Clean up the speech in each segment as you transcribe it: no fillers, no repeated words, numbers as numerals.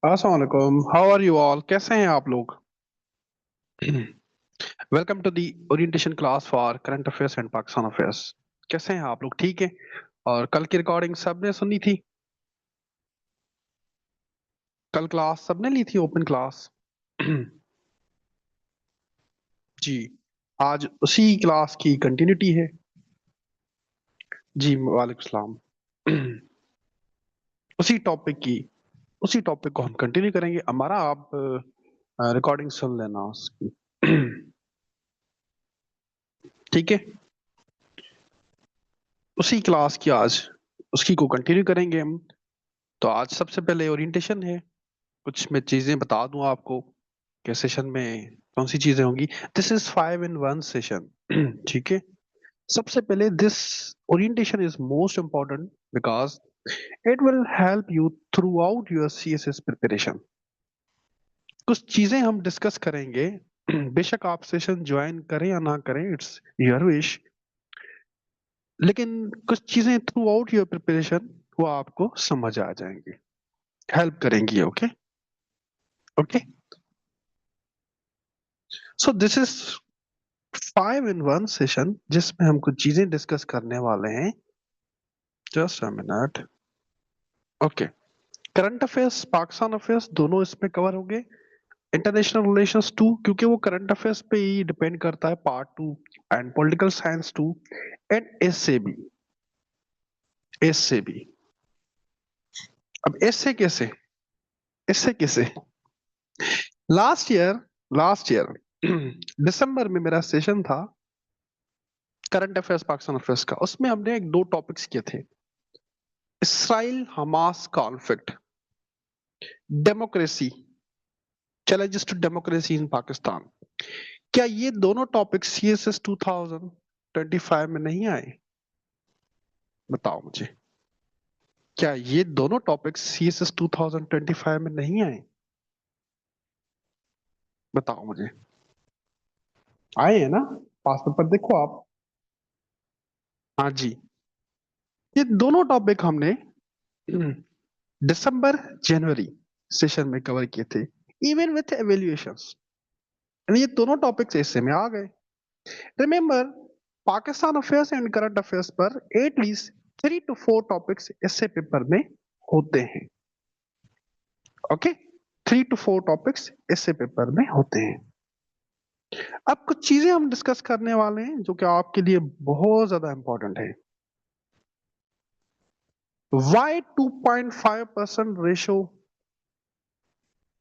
अस्सलाम how are you all, कैसे हैं आप लोग? Welcome to the orientation class for current affairs and Pakistan affairs. कैसे हैं आप लोग? ठीक है। और कल की रिकॉर्डिंग सबने सुनी थी? कल क्लास सबने ली थी, ओपन क्लास? जी। आज उसी क्लास की कंटिन्यूटी है। जी वालेकुम सलाम। उसी टॉपिक की, उसी टॉपिक को हम कंटिन्यू करेंगे। हमारा आप रिकॉर्डिंग सुन लेना उसकी। ठीक है। उसी क्लास की आज उसकी को कंटिन्यू करेंगे हम। तो आज सबसे पहले ओरिएंटेशन है। कुछ मैं चीजें बता दूं आपको कि सेशन में कौन सी चीजें होंगी। This is 5 in 1 session. ठीक है। सबसे पहले this orientation is most important because it will help you through out your CSS preparation. कुछ चीजें हम डिस्कस करेंगे। बेशक आप सेशन ज्वाइन करें या ना करें, इट्स योर विश, लेकिन कुछ चीजें थ्रू आउट योर प्रिपरेशन वो आपको समझ आ जाएंगी, हेल्प करेंगी। Okay okay. So this is 5 in 1 session जिसमें हम कुछ चीजें डिस्कस करने वाले हैं। Just a minute. Okay. Current affairs, Pakistan affairs दोनों इसमें कवर होंगे। इंटरनेशनल रिलेशंस टू, क्योंकि वो करंट अफेयर्स पे ही डिपेंड करता है, part two. And political science two. And इससे भी, इससे भी। अब इससे कैसे, इससे कैसे? लास्ट ईयर, लास्ट ईयर दिसंबर में मेरा सेशन था करंट अफेयर्स पाकिस्तान अफेयर्स का। उसमें हमने एक दो टॉपिक्स किए थे। Israel Hamas conflict, democracy, challenges to democracy in Pakistan. क्या ये दोनों टॉपिक सीएसएस 2025 में नहीं आए? बताओ मुझे। क्या ये दोनों टॉपिक सीएसएस 2025 में नहीं आए? बताओ मुझे। आए हैं ना? पास पेपर देखो आप। हाँ जी। ये दोनों टॉपिक हमने दिसंबर जनवरी सेशन में कवर किए थे, इवन विथ एवेल्युएशंस। ये दोनों टॉपिक्स ऐसे में आ गए। Remember, Pakistan affairs and current affairs पर एटलीस्ट 3 to 4 टॉपिक्स ऐसे पेपर में होते हैं। ओके। 3 to 4 टॉपिक्स ऐसे पेपर में होते हैं। अब कुछ चीजें हम डिस्कस करने वाले हैं जो कि आपके लिए बहुत ज्यादा इंपॉर्टेंट है। Why 2.5% ratio?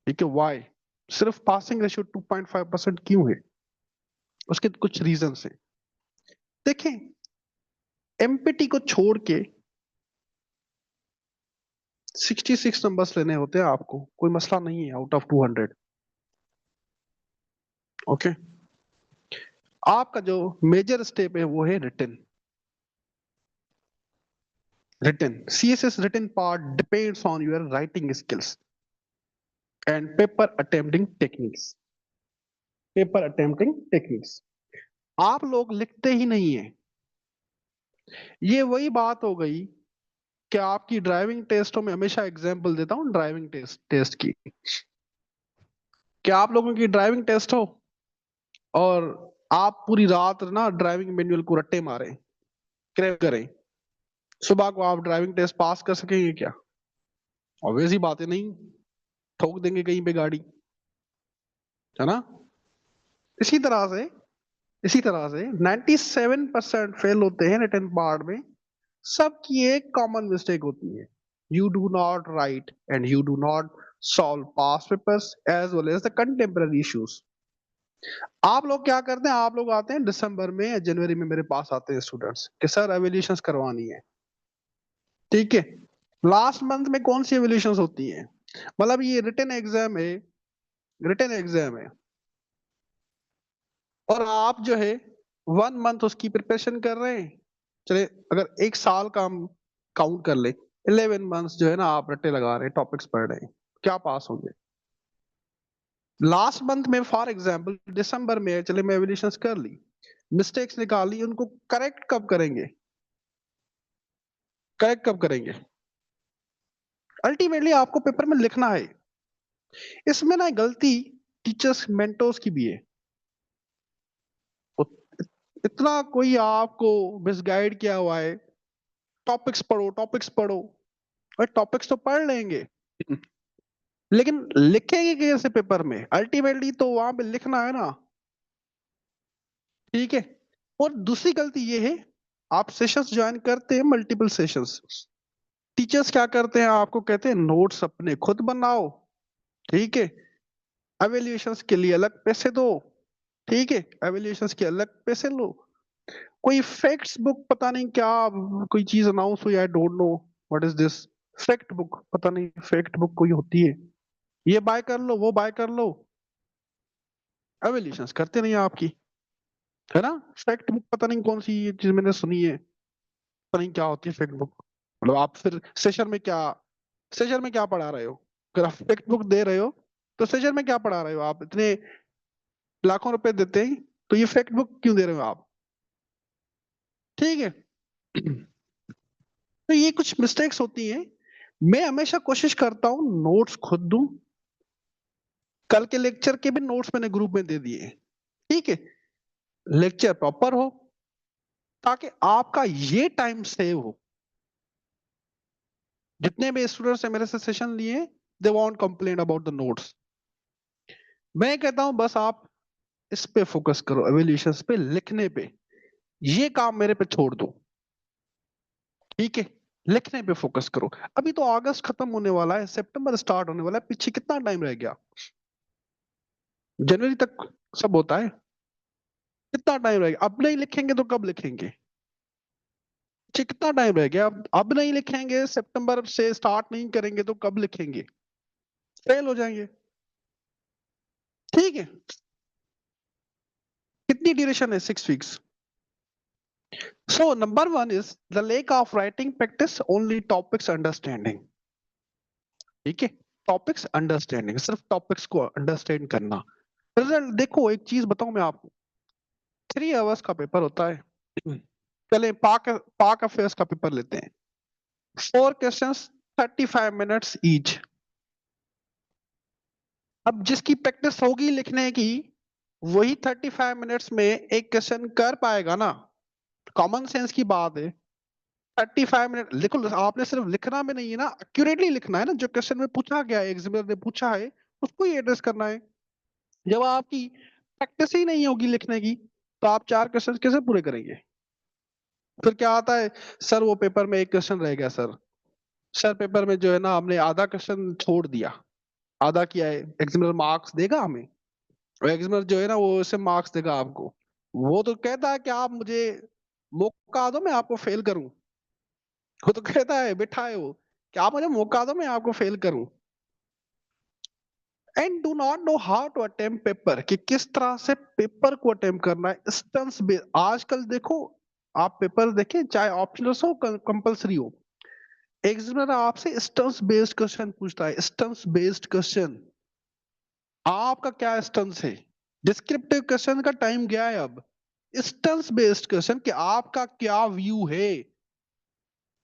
ठीक है, वाई सिर्फ पासिंग रेशियो 2.5% क्यों है? उसके कुछ रीजंस हैं। देखें, एमपीटी को छोड़ के 66 नंबर्स लेने होते हैं आपको, कोई मसला नहीं है, आउट ऑफ 200। ओके। आपका जो मेजर स्टेप है वो है written. Written, CSS written part depends on your writing skills and paper attempting techniques. Paper attempting techniques. आप लोग लिखते ही नहीं है। ये वही बात हो गई कि आपकी ड्राइविंग टेस्टों में, हमेशा एग्जांपल देता हूं ड्राइविंग टेस्ट टेस्ट की। क्या आप लोगों की ड्राइविंग टेस्ट हो और आप पूरी रात ना ड्राइविंग मैनुअल को रट्टे मारे, क्रैक करें, सुबह को आप ड्राइविंग टेस्ट पास कर सकेंगे क्या? ऑब्वियस ही बात है, नहीं। ठोक देंगे कहीं पे गाड़ी, है ना? इसी तरह से, इसी तरह से 97% फेल होते हैं रिटन पार्ट में। सबकी एक कॉमन मिस्टेक होती है, you do not write and you do not solve past papers as well as the contemporary issues. आप लोग क्या करते हैं? आप लोग आते हैं दिसंबर में या जनवरी में मेरे पास आते हैं स्टूडेंट्स कि सर एवेल्यूशंस करवानी है। ठीक है। लास्ट मंथ में कौन सी एवेल्यूशंस होती हैं? मतलब ये रिटन एग्जाम है, रिटन एग्जाम है, और आप जो है 1 मंथ उसकी प्रिपरेशन कर रहे हैं। चले, अगर एक साल का हम काउंट कर ले, 11 मंथ्स जो है ना आप रट्टे लगा रहे हैं, टॉपिक्स पढ़ रहे हैं, क्या पास होंगे? लास्ट मंथ में फॉर एग्जाम्पल दिसंबर में चले मैं एवेल्यूशंस कर ली, मिस्टेक्स निकाली, उनको करेक्ट कब करेंगे? करेक्ट कब करेंगे? अल्टीमेटली आपको पेपर में लिखना है। इसमें ना गलती टीचर्स मेंटोर्स की भी है। वो इतना कोई आपको मिसगाइड किया हुआ है, टॉपिक्स पढ़ो टॉपिक्स पढ़ो, और टॉपिक्स तो पढ़ लेंगे लेकिन लिखेंगे कैसे पेपर में? अल्टीमेटली तो वहां पे लिखना है ना। ठीक है। और दूसरी गलती ये है, आप सेशंस ज्वाइन करते हैं, मल्टीपल सेशंस, टीचर्स क्या करते हैं, आपको कहते हैं नोट्स अपने खुद बनाओ। ठीक है। एवेल्यूएशंस के लिए अलग पैसे दो। ठीक है। एवेल्यूएशंस के अलग पैसे लो। कोई फैक्ट्स बुक पता नहीं क्या, कोई चीज अनाउंस हुई, I don't know what is this. Fact book, पता नहीं फैक्ट बुक कोई होती है, ये बाय कर लो वो बाय कर लो। एवेल्यूएशंस करते नहीं आपकी, है ना। फैक्ट बुक पता नहीं कौन सी ये चीज मैंने सुनी है, पता नहीं क्या होती है फैक्ट बुक। मतलब आप फिर सेशन में क्या पढ़ा रहे हो? अगर आप फैक्ट बुक दे रहे हो तो सेशन में क्या पढ़ा रहे हो? आप इतने लाखों रुपए देते हैं तो ये फैक्ट बुक क्यों दे रहे हो आप? ठीक है। तो ये कुछ मिस्टेक्स होती हैं। मैं हमेशा कोशिश करता हूँ नोट्स खुद दूं। कल के लेक्चर के भी नोट्स मैंने ग्रुप में दे दिए। ठीक है। लेक्चर प्रॉपर हो ताकि आपका ये टाइम सेव हो। जितने भी स्टूडेंट्स ने मेरे से सेशन लिए, they want complain about the notes. मैं कहता हूं बस आप इस पे फोकस करो, एवेल्यूशंस पे, लिखने पे। ये काम मेरे पे छोड़ दो। ठीक है। लिखने पे फोकस करो। अभी तो अगस्त खत्म होने वाला है, सितंबर स्टार्ट होने वाला है, पीछे कितना टाइम रह गया? जनवरी तक सब होता है। कितना टाइम रह गया? अब नहीं लिखेंगे तो कब लिखेंगे? पीछे कितना टाइम रह गया? अब नहीं लिखेंगे, सितंबर से स्टार्ट नहीं करेंगे तो कब लिखेंगे? फेल हो जाएंगे। ठीक है। कितनी ड्यूरेशन है? 6 weeks. So number one is the lack of writing practice, only topics understanding. ठीक है। टॉपिक्स अंडरस्टैंडिंग, सिर्फ टॉपिक्स को अंडरस्टैंड करना। रिजल्ट देखो, एक चीज बताऊं मैं आपको, 3 आवर्स का पेपर होता है। चले पाक पाक अफेयर्स का पेपर लेते हैं। 4 क्वेश्चंस, 35 मिनट्स ईच। अब जिसकी प्रैक्टिस होगी लिखने की, वही 35 मिनट्स में एक क्वेश्चन कर पाएगा ना। कॉमन सेंस की बात है। 35 मिनट लिखो। आपने सिर्फ लिखना में नहीं है ना, एक्यूरेटली लिखना है ना, जो क्वेश्चन में पूछा गया है, एग्जामिनर ने पूछा है, उसको ही एड्रेस करना है। जब आपकी प्रैक्टिस ही नहीं होगी लिखने की, तो आप 4 क्वेश्चन कैसे पूरे करेंगे? फिर क्या आता है, सर वो पेपर में एक क्वेश्चन रह गया सर। सर पेपर में जो है ना, हमने आधा क्वेश्चन छोड़ दिया, आधा किया है, एग्जामिनर मार्क्स देगा हमें। और एग्जामिनर जो है ना, वो उससे मार्क्स देगा आपको। वो तो कहता है कि आप मुझे मौका दो, मैं आपको फेल करूं। वो तो कहता है, बैठा है वो, कि आप मुझे मौका दो, मैं आपको फेल करूं। And do not know how to attempt paper, कि किस तरह से पेपर को अटेम्प्ट करना है। स्टंस बेस्ड आजकल देखो, आप पेपर देखें, चाहे ऑप्शनल हो कंपलसरी हो, एग्जामिनर आपसे स्टंस बेस्ड क्वेश्चन पूछता है। स्टंस बेस्ड क्वेश्चन, आपका क्या स्टंस है? डिस्क्रिप्टिव क्वेश्चन का टाइम गया है अब। स्टंस बेस्ड क्वेश्चन, कि आपका क्या व्यू है।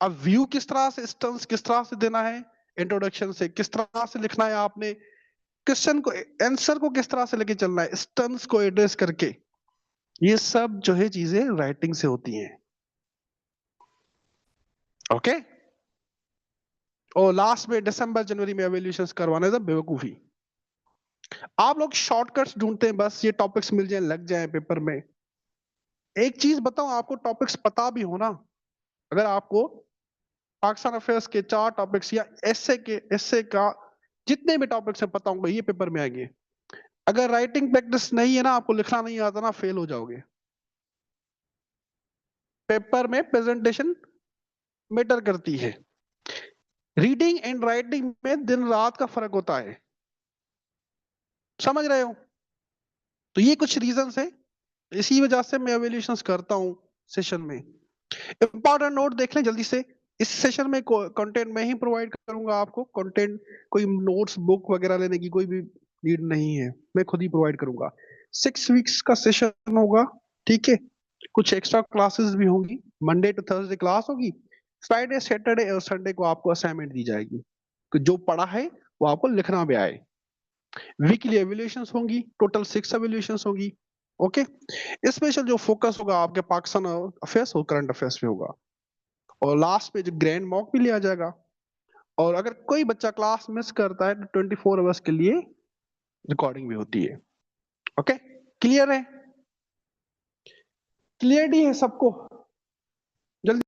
अब व्यू किस तरह से, स्टंस किस तरह से देना है, इंट्रोडक्शन से किस तरह से लिखना है आपने, क्वेश्चन को, आंसर को किस तरह से लेके चलना है, स्टंस को एड्रेस करके। ये सब जो है चीजें राइटिंग से होती हैं। ओके। और लास्ट में दिसंबर जनवरी में एवेल्यूशंस करवाना है, तो बेवकूफी। आप लोग शॉर्टकट्स ढूंढते हैं, बस ये टॉपिक्स मिल जाए, लग जाए पेपर में। एक चीज बताऊं आपको, टॉपिक्स पता भी हो ना, अगर आपको पाकिस्तान अफेयर्स के 4 टॉपिक्स या एसए का जितने भी टॉपिक्स हैं पता होंगे, ये पेपर में आएंगे। अगर राइटिंग प्रैक्टिस नहीं है ना, आपको लिखना नहीं आता ना, फेल हो जाओगे। पेपर में प्रेजेंटेशन मैटर करती है। रीडिंग एंड राइटिंग में दिन रात का फर्क होता है, समझ रहे हो? तो ये कुछ रीजंस है, इसी वजह से मैं एवेल्यूशंस करता हूँ सेशन में। इंपॉर्टेंट नोट देख लें जल्दी से। इस सेशन में कंटेंट मैं ही प्रोवाइड करूंगा आपको, कंटेंट कोई नोट्स बुक वगैरह लेने की कोई भी नीड नहीं है, मैं खुद ही प्रोवाइड करूंगा। 6 वीक्स का सेशन होगा। ठीक है। कुछ एक्स्ट्रा क्लासेस भी होंगी, मंडे टू थर्सडे क्लास होगी, फ्राइडे सैटरडे और संडे को आपको असाइनमेंट दी जाएगी कि जो पढ़ा है वो आपको लिखना भी आए। वीकली एवेल्यूशंस होंगी, टोटल 6 एवेल्यूशंस होंगी। ओके, स्पेशल जो फोकस होगा आपके पाकिस्तान अफेयर्स और करंट अफेयर्स पे होगा, और लास्ट में जो ग्रैंड मॉक भी लिया जाएगा। और अगर कोई बच्चा क्लास मिस करता है तो 24 आवर्स के लिए रिकॉर्डिंग भी होती है। ओके, क्लियर है? क्लियरिटी है सबको? जल्दी।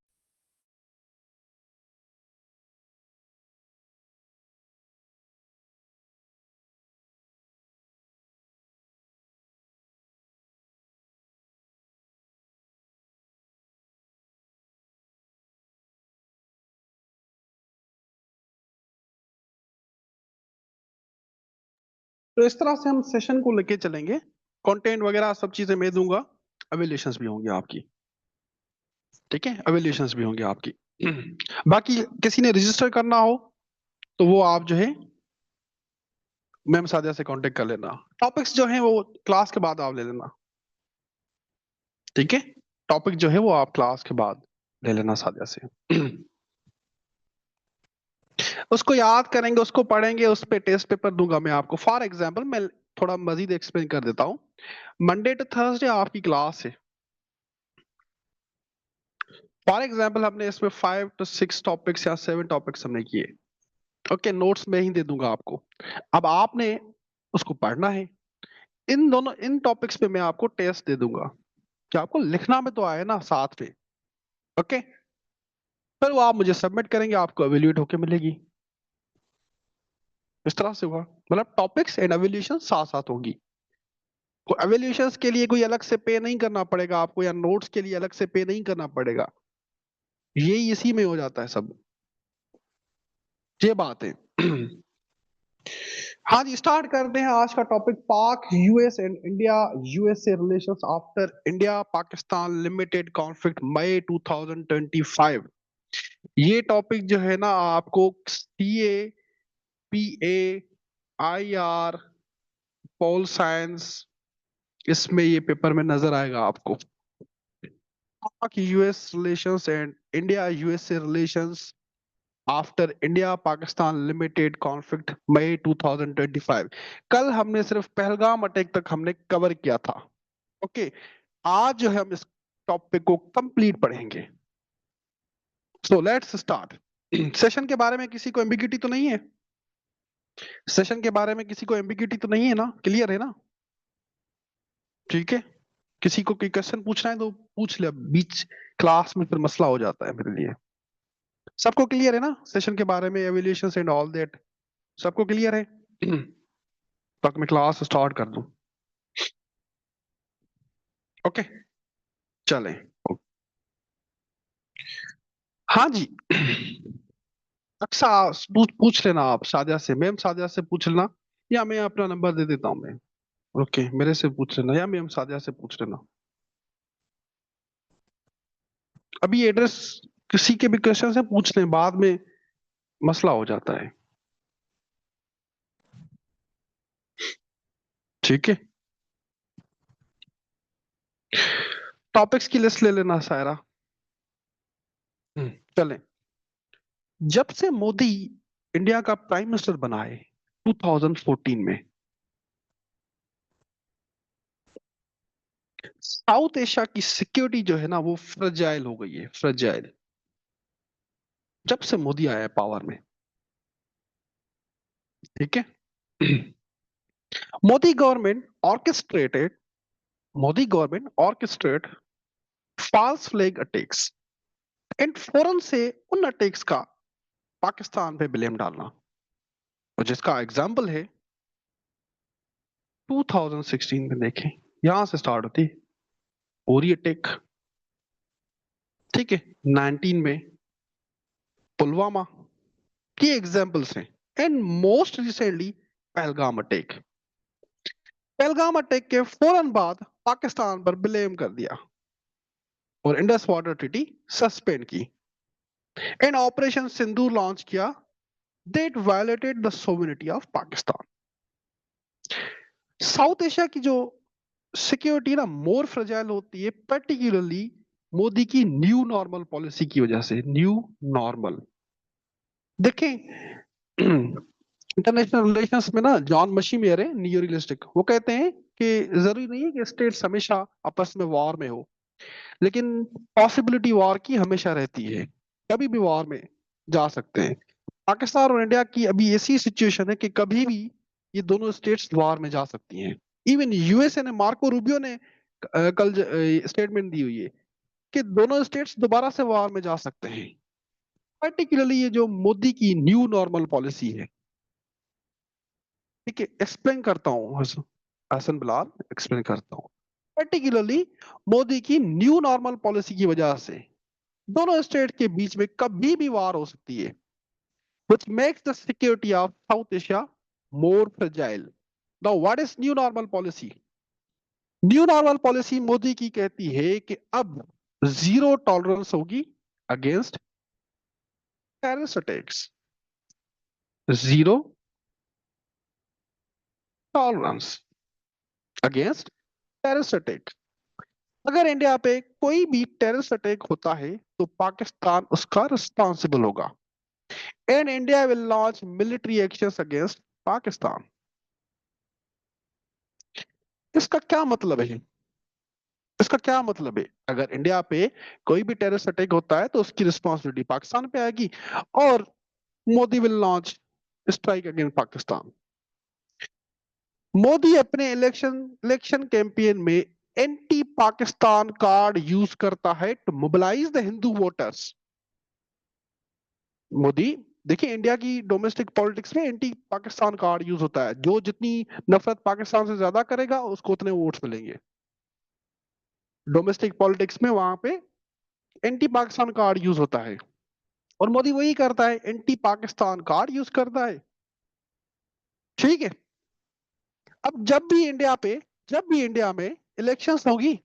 तो इस तरह से हम सेशन को लेके चलेंगे, कंटेंट वगैरह सब चीजें मैं दूंगा, एवेल्यूशंस भी होंगी आपकी। ठीक है, एवेल्यूशंस भी होंगी आपकी। बाकी किसी ने रजिस्टर करना हो तो वो आप जो है मैम सादिया से कांटेक्ट कर लेना। टॉपिक्स जो है वो क्लास के बाद आप ले लेना। ठीक है, टॉपिक जो है वो आप क्लास के बाद ले लेना सादिया से। उसको याद करेंगे, उसको पढ़ेंगे, उस पे टेस्ट पेपर दूंगा मैं आपको। फॉर एग्जांपल मैं थोड़ा मजीद एक्सप्लेन कर देता हूँ। मंडे टू थर्सडे आपकी क्लास है। फॉर एग्जांपल हमने इसमें 5 to 6 टॉपिक्स या 7 टॉपिक्स हमने किए। ओके, नोट्स में ही दे दूंगा आपको। अब आपने उसको पढ़ना है। इन टॉपिक्स पे मैं आपको टेस्ट दे दूंगा कि आपको लिखना में तो आए ना साथ में। ओके, फिर वो आप मुझे सबमिट करेंगे, आपको एवेल्यूएट होके मिलेगी। इस तरह से हुआ, मतलब टॉपिक्स एंड एवेल्यूएशन साथ साथ होगी। तो एवेल्यूएशंस के लिए कोई अलग से पे नहीं करना पड़ेगा आपको, या नोट्स के लिए अलग से पे नहीं करना पड़ेगा। ये इसी में हो जाता है सब। ये बात है। हाँ जी, स्टार्ट करते हैं आज का topic, Pak US and India USA relations after India Pakistan limited conflict May 2025। ये टॉपिक जो है ना आपको CA, PA, IR, pol science, इसमें ये पेपर में नजर आएगा आपको। Pak US relations and India USA relations after India Pakistan limited conflict May 2025। कल हमने सिर्फ पहलगाम अटैक तक हमने कवर किया था। ओके, आज जो है हम इस टॉपिक को कंप्लीट पढ़ेंगे। So let's start. सेशन के बारे में किसी को एम्बिग्यूटी तो नहीं है? सेशन के बारे में किसी को एम्बिग्यूटी तो नहीं है ना? क्लियर है ना? ठीक है, किसी को कोई क्वेश्चन पूछना है तो पूछ ले, बीच क्लास में फिर मसला हो जाता है मेरे लिए। सबको क्लियर है ना सेशन के बारे में, एवेल्यूएशंस एंड ऑल दैट? सबको क्लियर है? तक मैं क्लास स्टार्ट कर दूं? ओके, चलें। हाँ जी। अच्छा, पूछ लेना आप सादिया से, मैम सादिया से पूछ लेना, या मैं अपना नंबर दे देता हूँ मैं। ओके, मेरे से पूछ लेना या मैम सादिया से पूछ लेना। अभी एड्रेस किसी के भी क्वेश्चन से पूछ लें, बाद में मसला हो जाता है। ठीक है, टॉपिक्स की लिस्ट ले लेना सायरा। चलें। जब से मोदी इंडिया का प्राइम मिनिस्टर बना है 2014 में, साउथ एशिया की सिक्योरिटी जो है ना वो फ्रजाइल हो गई है, फ्रजाइल। जब से मोदी आया है पावर में। ठीक है। Modi government orchestrated Modi government orchestrate false flag attacks and फौरन से उन अटैक्स का पाकिस्तान पे ब्लेम डालना, और जिसका एग्जाम्पल है 2016 में। देखें, यहां से स्टार्ट होती उरी अटैक। ठीक है, 19 में पुलवामा। ये एग्जाम्पल्स हैं। And most recently Pahalgam attack. Pahalgam attack के फौरन बाद पाकिस्तान पर ब्लेम कर दिया और इंडस वाटर ट्रीटी सस्पेंड की, एंड ऑपरेशन सिंदूर लॉन्च किया, that violated the sovereignty of Pakistan. South Asia की जो सिक्योरिटी ना मोर फ्रजाइल होती है, पर्टिकुलरली मोदी की न्यू नॉर्मल पॉलिसी की वजह से। न्यू नॉर्मल, देखें, इंटरनेशनल रिलेशंस में ना जॉन मशीमेयर है नियो रियलिस्टिक, वो कहते हैं कि जरूरी नहीं है कि स्टेट्स हमेशा आपस में वॉर में हो, लेकिन पॉसिबिलिटी वॉर की हमेशा रहती है, कभी भी वॉर में जा सकते हैं। पाकिस्तान और इंडिया की अभी ऐसी सिचुएशन है कि कभी भी ये दोनों स्टेट्स वॉर में जा सकती हैं। इवन यूएसए ने, मार्को रूबियो ने कल स्टेटमेंट दी हुई है कि दोनों स्टेट्स दोबारा से वॉर में जा सकते हैं। पर्टिकुलरली ये जो मोदी की न्यू नॉर्मल पॉलिसी है, ठीक है, एक्सप्लेन करता हूँ हसन बिलाल, एक्सप्लेन करता हूँ। पर्टिकुलरली मोदी की न्यू नॉर्मल पॉलिसी की वजह से दोनों स्टेट के बीच में कभी भी वार हो सकती है, which makes the security of South Asia more fragile. Now, what is new normal policy? New normal policy Modi की कहती है कि अब जीरो टॉलरेंस होगी against terrorist attacks, zero tolerance against terrorist attack. अगर इंडिया पे कोई भी टेररिस्ट अटैक होता है तो पाकिस्तान उसका रिस्पॉन्सिबल होगा, and India will launch military actions against Pakistan. इसका क्या मतलब है? इसका क्या मतलब है? अगर इंडिया पे कोई भी टेररिस्ट अटैक होता है तो उसकी रिस्पॉन्सिबिलिटी पाकिस्तान पे आएगी, और Modi will launch strike against Pakistan. Modi अपने इलेक्शन कैंपेन में एंटी पाकिस्तान कार्ड यूज करता है to mobilise the Hindu voters. Modi, देखिए इंडिया की डोमेस्टिक पॉलिटिक्स में एंटी पाकिस्तान कार्ड यूज होता है, जो जितनी नफरत पाकिस्तान से ज्यादा करेगा उसको उतने वोट्स मिलेंगे। डोमेस्टिक पॉलिटिक्स में वहां पे एंटी पाकिस्तान कार्ड यूज होता है, और मोदी वही करता है, एंटी पाकिस्तान कार्ड यूज करता है। ठीक है। अब जब भी इंडिया में इलेक्शंस होगी,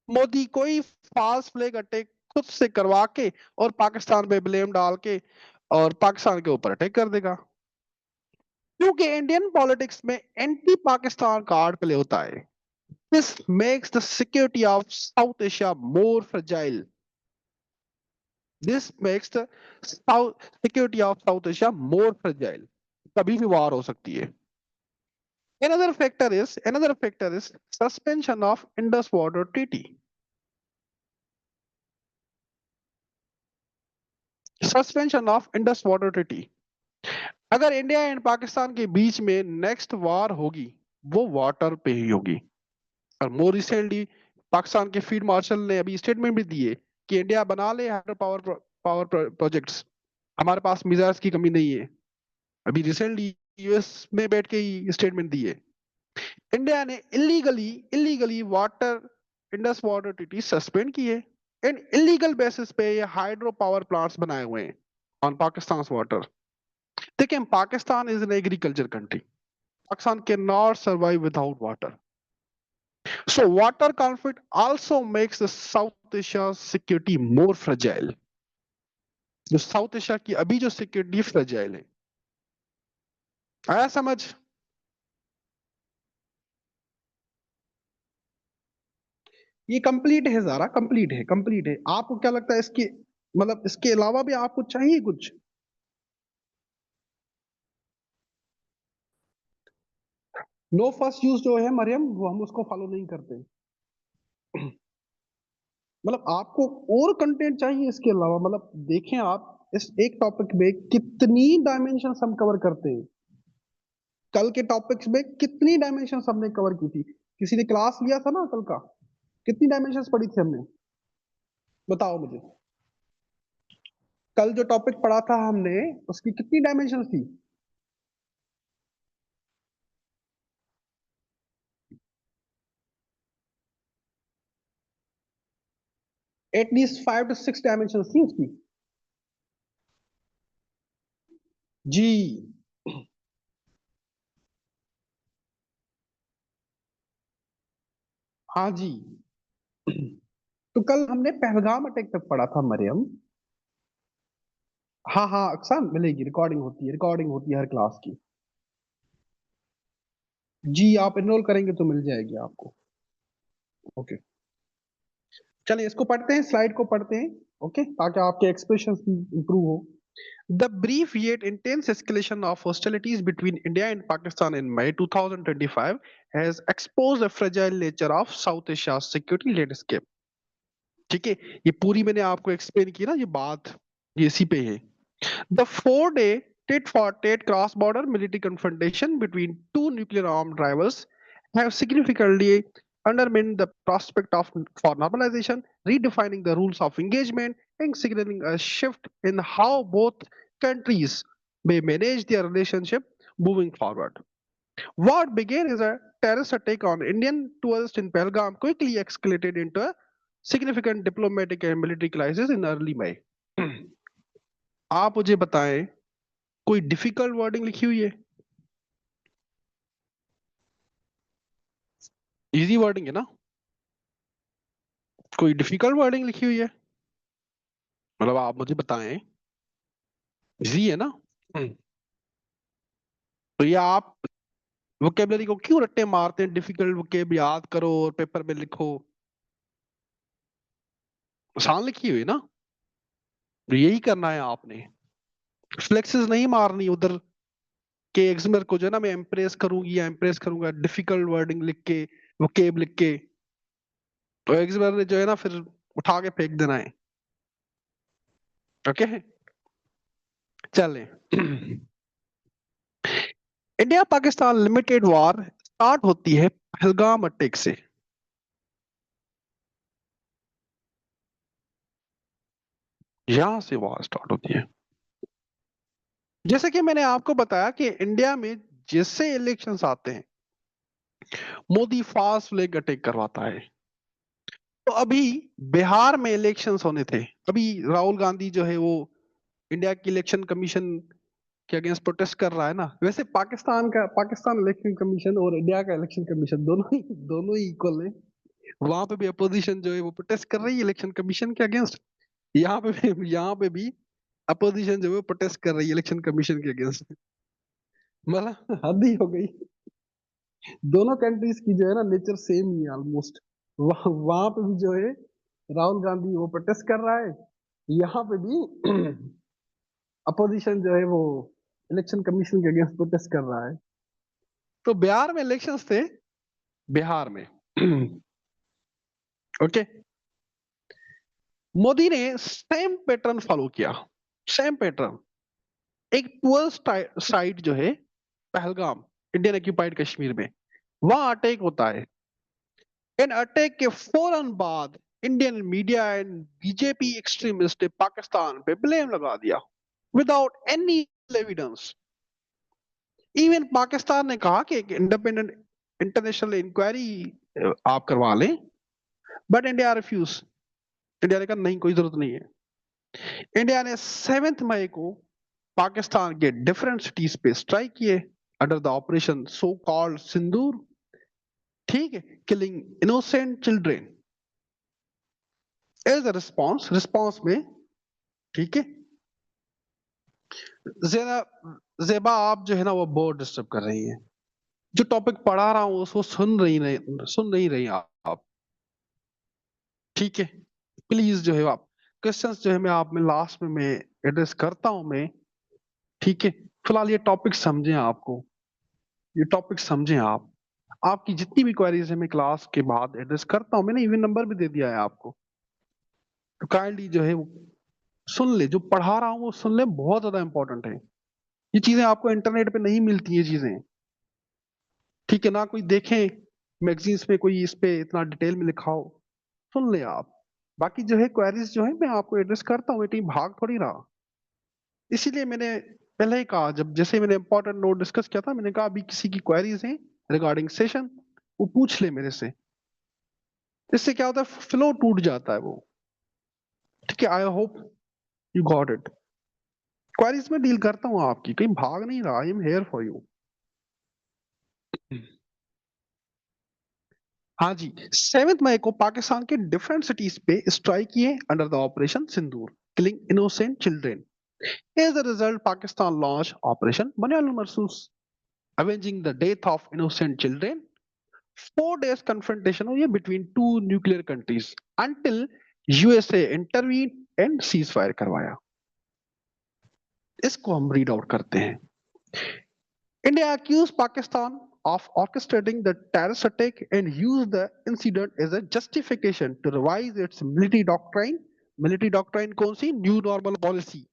मोदी कोई फॉल्स फ्लैग अटैक खुद से करवा के और पाकिस्तान पे ब्लेम डाल के और पाकिस्तान के ऊपर अटैक कर देगा, क्योंकि इंडियन पॉलिटिक्स में एंटी पाकिस्तान कार्ड प्ले होता है। This makes the security of south Asia more fragile. This makes the security of south Asia more fragile. कभी भी वार हो सकती है। Another factor is suspension of Indus Water Treaty. Suspension of Indus Water Treaty. अगर India and Pakistan के बीच में next वार होगी, वो वाटर पे ही होगी। और मोर रिसेंटली पाकिस्तान के फील्ड मार्शल ने अभी स्टेटमेंट भी दी है कि इंडिया बना ले हाइड्रो पावर पावर प्रोजेक्ट्स, हमारे पास मिसाइल्स की कमी नहीं है। अभी रिसेंटली यूएस में बैठ के ही स्टेटमेंट दी है। इंडिया ने illegally illegally water Indus water treaty suspend की है, एंड इलीगल बेसिस पे ये हाइड्रो पावर प्लांट्स बनाए हुए हैं ऑन पाकिस्तान वाटर। देखिए, Pakistan is an agriculture country. Pakistan can not survive without water. So water conflict also makes the South Asia security more fragile. जो South Asia की अभी जो सिक्योरिटी फ्रेजाइल है, आया समझ? ये कंप्लीट है ज़ारा, कंप्लीट है, कंप्लीट है। आपको क्या लगता है इसके, मतलब इसके अलावा भी आपको चाहिए कुछ? नो फर्स्ट यूज जो है मरियम, वो हम उसको फॉलो नहीं करते। मतलब आपको और कंटेंट चाहिए इसके अलावा? मतलब देखें आप, इस एक टॉपिक में कितनी डायमेंशन हम कवर करते हैं। कल के टॉपिक्स में कितनी डायमेंशन हमने कवर की थी? किसी ने क्लास लिया था ना कल का? कितनी डायमेंशन पढ़ी थी हमने? बताओ मुझे। कल जो टॉपिक पढ़ा था हमने, उसकी कितनी डायमेंशन थी? एटलीस्ट 5 to 6 डायमेंशन थी उसकी। जी। हाँ जी। तो कल हमने पहलगाम अटैक तक पढ़ा था मरियम। हाँ हाँ अक्सर मिलेगी, रिकॉर्डिंग होती है हर क्लास की। जी, आप एनरोल करेंगे तो मिल जाएगी आपको। ओके, चलिए इसको पढ़ते हैं, स्लाइड को पढ़ते हैं। ओके, ताकि आपके एक्सप्रेशन इंप्रूव हो। The brief yet intense escalation of hostilities between India and Pakistan in May 2025 has exposed the fragile nature of South Asia's security landscape. ठीक है, ये पूरी मैंने आपको एक्सप्लेन की ना ये बात, ये इसी पे है. The 4-day tit-for-tat cross-border military confrontation between two nuclear-armed rivals have significantly undermined the prospect of for normalization, redefining the rules of engagement and signaling a shift in how both countries may manage their relationship moving forward. What began as a terrorist attack on Indian tourists in Pahalgam quickly escalated into a significant diplomatic and military crisis in early May. आप मुझे बताएं कोई difficult wording लिखी हुई है? Easy wording है ना? कोई डिफिकल्ट वर्डिंग लिखी हुई है? मतलब आप मुझे बताएं, इजी है ना? हम्म। तो ये आप वोकेबलरी को क्यों रट्टे मारते हैं? डिफिकल्ट वोकेब याद करो और पेपर में लिखो. आसान लिखी हुई है ना? तो यही करना है आपने. फ्लेक्सेस नहीं मारनी उधर के एग्जामिनर को जो है ना, मैं इम्प्रेस करूंगी या इम्प्रेस करूंगा डिफिकल्ट वर्डिंग लिख के, वोकेब लिख के, तो एग्जामिनर ने जो है ना फिर उठा के फेंक देना है. ओके, चलें. India Pakistan limited war start होती है पहलगाम अटैक से. यहां से वॉर स्टार्ट होती है. जैसे कि मैंने आपको बताया कि इंडिया में जैसे इलेक्शंस आते हैं मोदी फास्ट फ्लैग अटैक करवाता है. तो अभी बिहार में इलेक्शंस होने थे. अभी राहुल गांधी जो है वो इंडिया की इलेक्शन कमीशन के अगेंस्ट प्रोटेस्ट कर रहा है ना. वैसे पाकिस्तान इलेक्शन कमीशन और इंडिया का इलेक्शन कमीशन दोनों ही इक्वल है. वहां पे भी अपोजिशन जो है वो प्रोटेस्ट कर रही है इलेक्शन कमीशन के अगेंस्ट. यहाँ पे भी अपोजिशन जो है प्रोटेस्ट कर रही है इलेक्शन कमीशन के अगेंस्ट. मतलब हद ही हो गई. दोनों कंट्रीज की जो है ना नेचर सेम ही है ऑलमोस्ट. वहां पे भी जो है राहुल गांधी वो प्रोटेस्ट कर रहा है, यहाँ पे भी अपोजिशन जो है वो इलेक्शन कमीशन के अगेंस्ट प्रोटेस्ट कर रहा है. तो बिहार में इलेक्शंस थे, बिहार में. ओके, मोदी ने सेम पैटर्न फॉलो किया. Same pattern. एक टूरिस्ट साइट जो है पहलगाम, इंडियन ऑक्यूपाइड कश्मीर में, वहां अटैक होता है. इन अटैक के फौरन बाद Indian media and BJP extremist ने पाकिस्तान पे ब्लेम लगा दिया without any evidence. Even Pakistan ने कहा कि एक इंडिपेंडेंट इंटरनेशनल इंक्वायरी आप करवा लें, बट इंडिया रिफ्यूज. इंडिया ने कहा नहीं, कोई जरूरत नहीं है. इंडिया ने 7 मई को पाकिस्तान के डिफरेंट सिटीज पे स्ट्राइक किए under the operation so called Sindoor. ठीक है, killing innocent children as a response में. ठीक है, जरा जेबा आप जो है ना वो बहुत डिस्टर्ब कर रही हैं. जो टॉपिक पढ़ा रहा हूँ उसको सुन नहीं रही आप. ठीक है, प्लीज जो है आप क्वेश्चंस जो है मैं आप में लास्ट में मैं एड्रेस करता हूं मैं. ठीक है, फिलहाल ये टॉपिक समझें. आपको ये टॉपिक समझें आप. आपकी जितनी भी क्वेरीज है मैं क्लास के बाद एड्रेस करता हूं. मैंने इवन नंबर भी दे दिया है आपको. तो काइंडली जो है वो सुन ले, जो पढ़ा रहा हूँ वो सुन ले, बहुत ज्यादा इंपॉर्टेंट है. ये चीजें आपको इंटरनेट पे नहीं मिलती ये चीजें. ठीक है ना, कोई देखें मैगजीन्स में कोई इस पे इतना डिटेल में लिखा हो, सुन ले आप. बाकी जो है क्वेरीज जो है मैं आपको एड्रेस करता हूँ, टीम भाग थोड़ी रहा. इसीलिए मैंने पहले ही कहा, जब जैसे मैंने इंपॉर्टेंट नोट डिस्कस किया था, मैंने कहा अभी किसी की क्वेरीज हैं रिगार्डिंग सेशन वो पूछ ले मेरे से. इससे क्या होता है, फ्लो टूट जाता है वो. ठीक है, I hope you got it. Queries में डील करता हूँ आपकी, कहीं भाग नहीं रहा. I am here for you. हाँ जी, 7 मई को पाकिस्तान के डिफरेंट सिटीज पे स्ट्राइक किए under the operation Sindoor, killing innocent children. As a result Pakistan launch operation Bunyan Marsoos, avenging the death of innocent children. 4 days confrontation हुई है between two nuclear countries until USA intervened and ceasefire करवाया. इसको हम read out करते हैं। India accused Pakistan of orchestrating the terrorist attack and used the incident as a justification to revise its military doctrine. Military doctrine कौन सी? New normal policy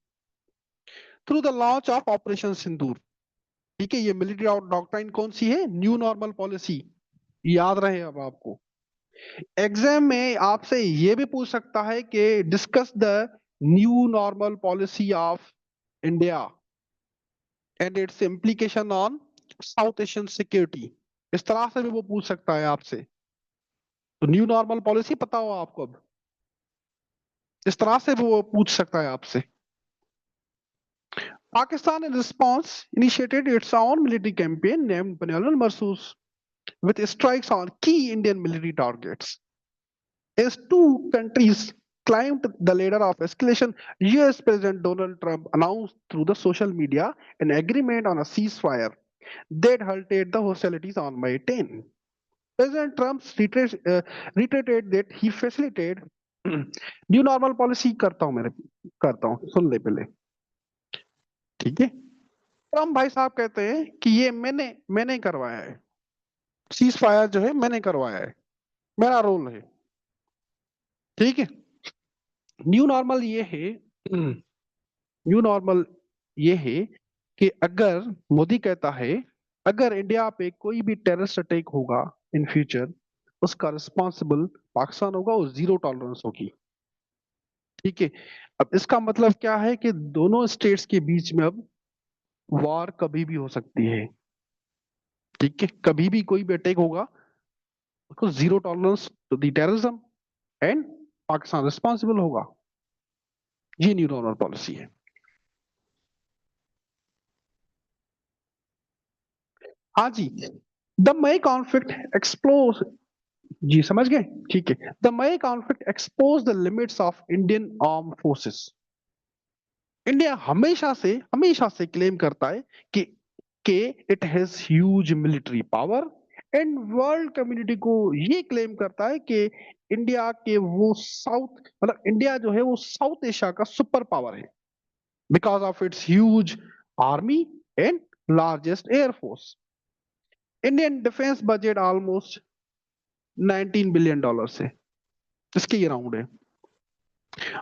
through the launch of Operation Sindoor. ठीक है, ये military doctrine कौन सी है? New normal policy. याद रहे अब आपको। एग्जाम में आपसे ये भी पूछ सकता है कि discuss the new normal policy of India and it's implication on south Asian security. इस तरह से भी वो पूछ सकता है आपसे। तो न्यू नॉर्मल पॉलिसी पता हो आपको अब? इस तरह से भी वो पूछ सकता है आपसे। Pakistan in response initiated its own military campaign named Banyan Marsus with strikes on key Indian military targets. As two countries climbed the ladder of escalation, US President Donald Trump announced through the social media an agreement on a ceasefire that halted the hostilities on May 10. President Trump reiterated that he facilitated new normal policy करता हूँ सुन ले पहले। ठीक है, Trump भाई साहब कहते हैं कि ये मैंने करवाया है, सीज फायर जो है मैंने करवाया है, मेरा रोल है। ठीक है, न्यू नॉर्मल ये है, न्यू नॉर्मल ये है कि अगर मोदी कहता है अगर इंडिया पे कोई भी टेररिस्ट अटैक होगा इन फ्यूचर, उसका रिस्पॉन्सिबल पाकिस्तान होगा और जीरो टॉलरेंस होगी। ठीक है, अब इसका मतलब क्या है कि दोनों स्टेट्स के बीच में अब वॉर कभी भी हो सकती है। ठीक है, कभी भी कोई भी अटैक होगा, उसको zero tolerance to the terrorism and Pakistan responsible होगा। ये न्यू नॉर्मल पॉलिसी है। हाँ जी, द मई कॉन्फ्लिक्ट एक्सप्लोज, जी समझ गए। ठीक है, the May conflict expose the limits of Indian arm forces. India हमेशा से क्लेम करता है कि it has huge military power and world community को ये क्लेम करता है कि इंडिया के वो साउथ मतलब इंडिया जो है वो साउथ एशिया का सुपर पावर है because of its huge army and largest air force. Indian defence budget almost $19 billion से, इसके ये राउंड है।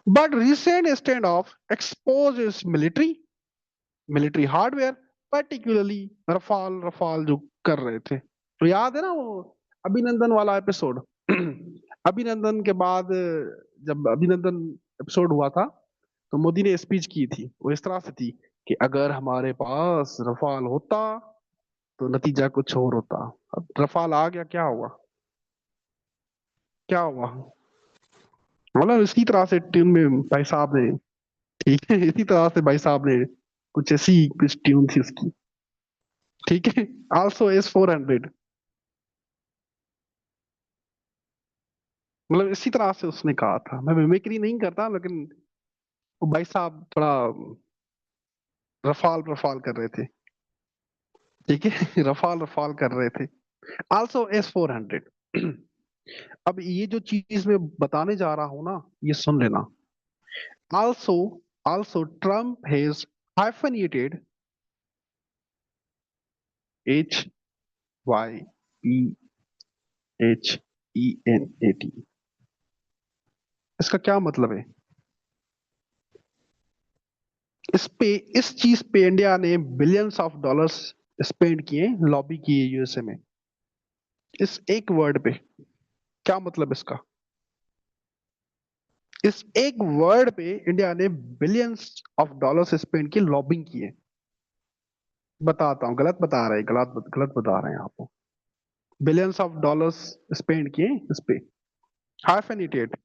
But recent stand of expose is military hardware, particularly Rafale Rafale जो कर रहे थे। तो याद है ना वो अभिनंदन वाला एपिसोड? अभिनंदन के बाद जब अभिनंदन एपिसोड हुआ था तो मोदी ने स्पीच की थी, वो इस तरह से थी कि अगर हमारे पास रफाल होता तो नतीजा कुछ और होता। अब रफाल आ गया, क्या हुआ? क्या हुआ? मतलब इसी तरह से ट्यून में भाई साहब ने, ठीक है, इसी तरह से भाई साहब ने कुछ ऐसी कुछ ट्यून थी उसकी। ठीक है, आल्सो S-400, मतलब इसी तरह से उसने कहा था। मैं मिमिक्री नहीं करता, लेकिन वो भाई साहब थोड़ा रफाल रफाल कर रहे थे। ठीक है, रफाल रफाल कर रहे थे। Also S-400। अब ये जो चीज मैं बताने जा रहा हूं ना, ये सुन लेना। Also Trump has hyphenated HYPHENAT। इसका क्या मतलब है? इस चीज पे इंडिया ने बिलियंस ऑफ डॉलर्स स्पेंड किए, लॉबी किए यूएसए में, इस एक वर्ड पे। क्या मतलब इसका? इस एक वर्ड पे इंडिया ने बिलियंस ऑफ डॉलर्स स्पेंड की, लॉबिंग की है। बताता हूँ, गलत बता रहे हैं, गलत बता रहे हैं आपको। बिलियंस ऑफ डॉलर्स स्पेंड किए इस पे। Hyphenated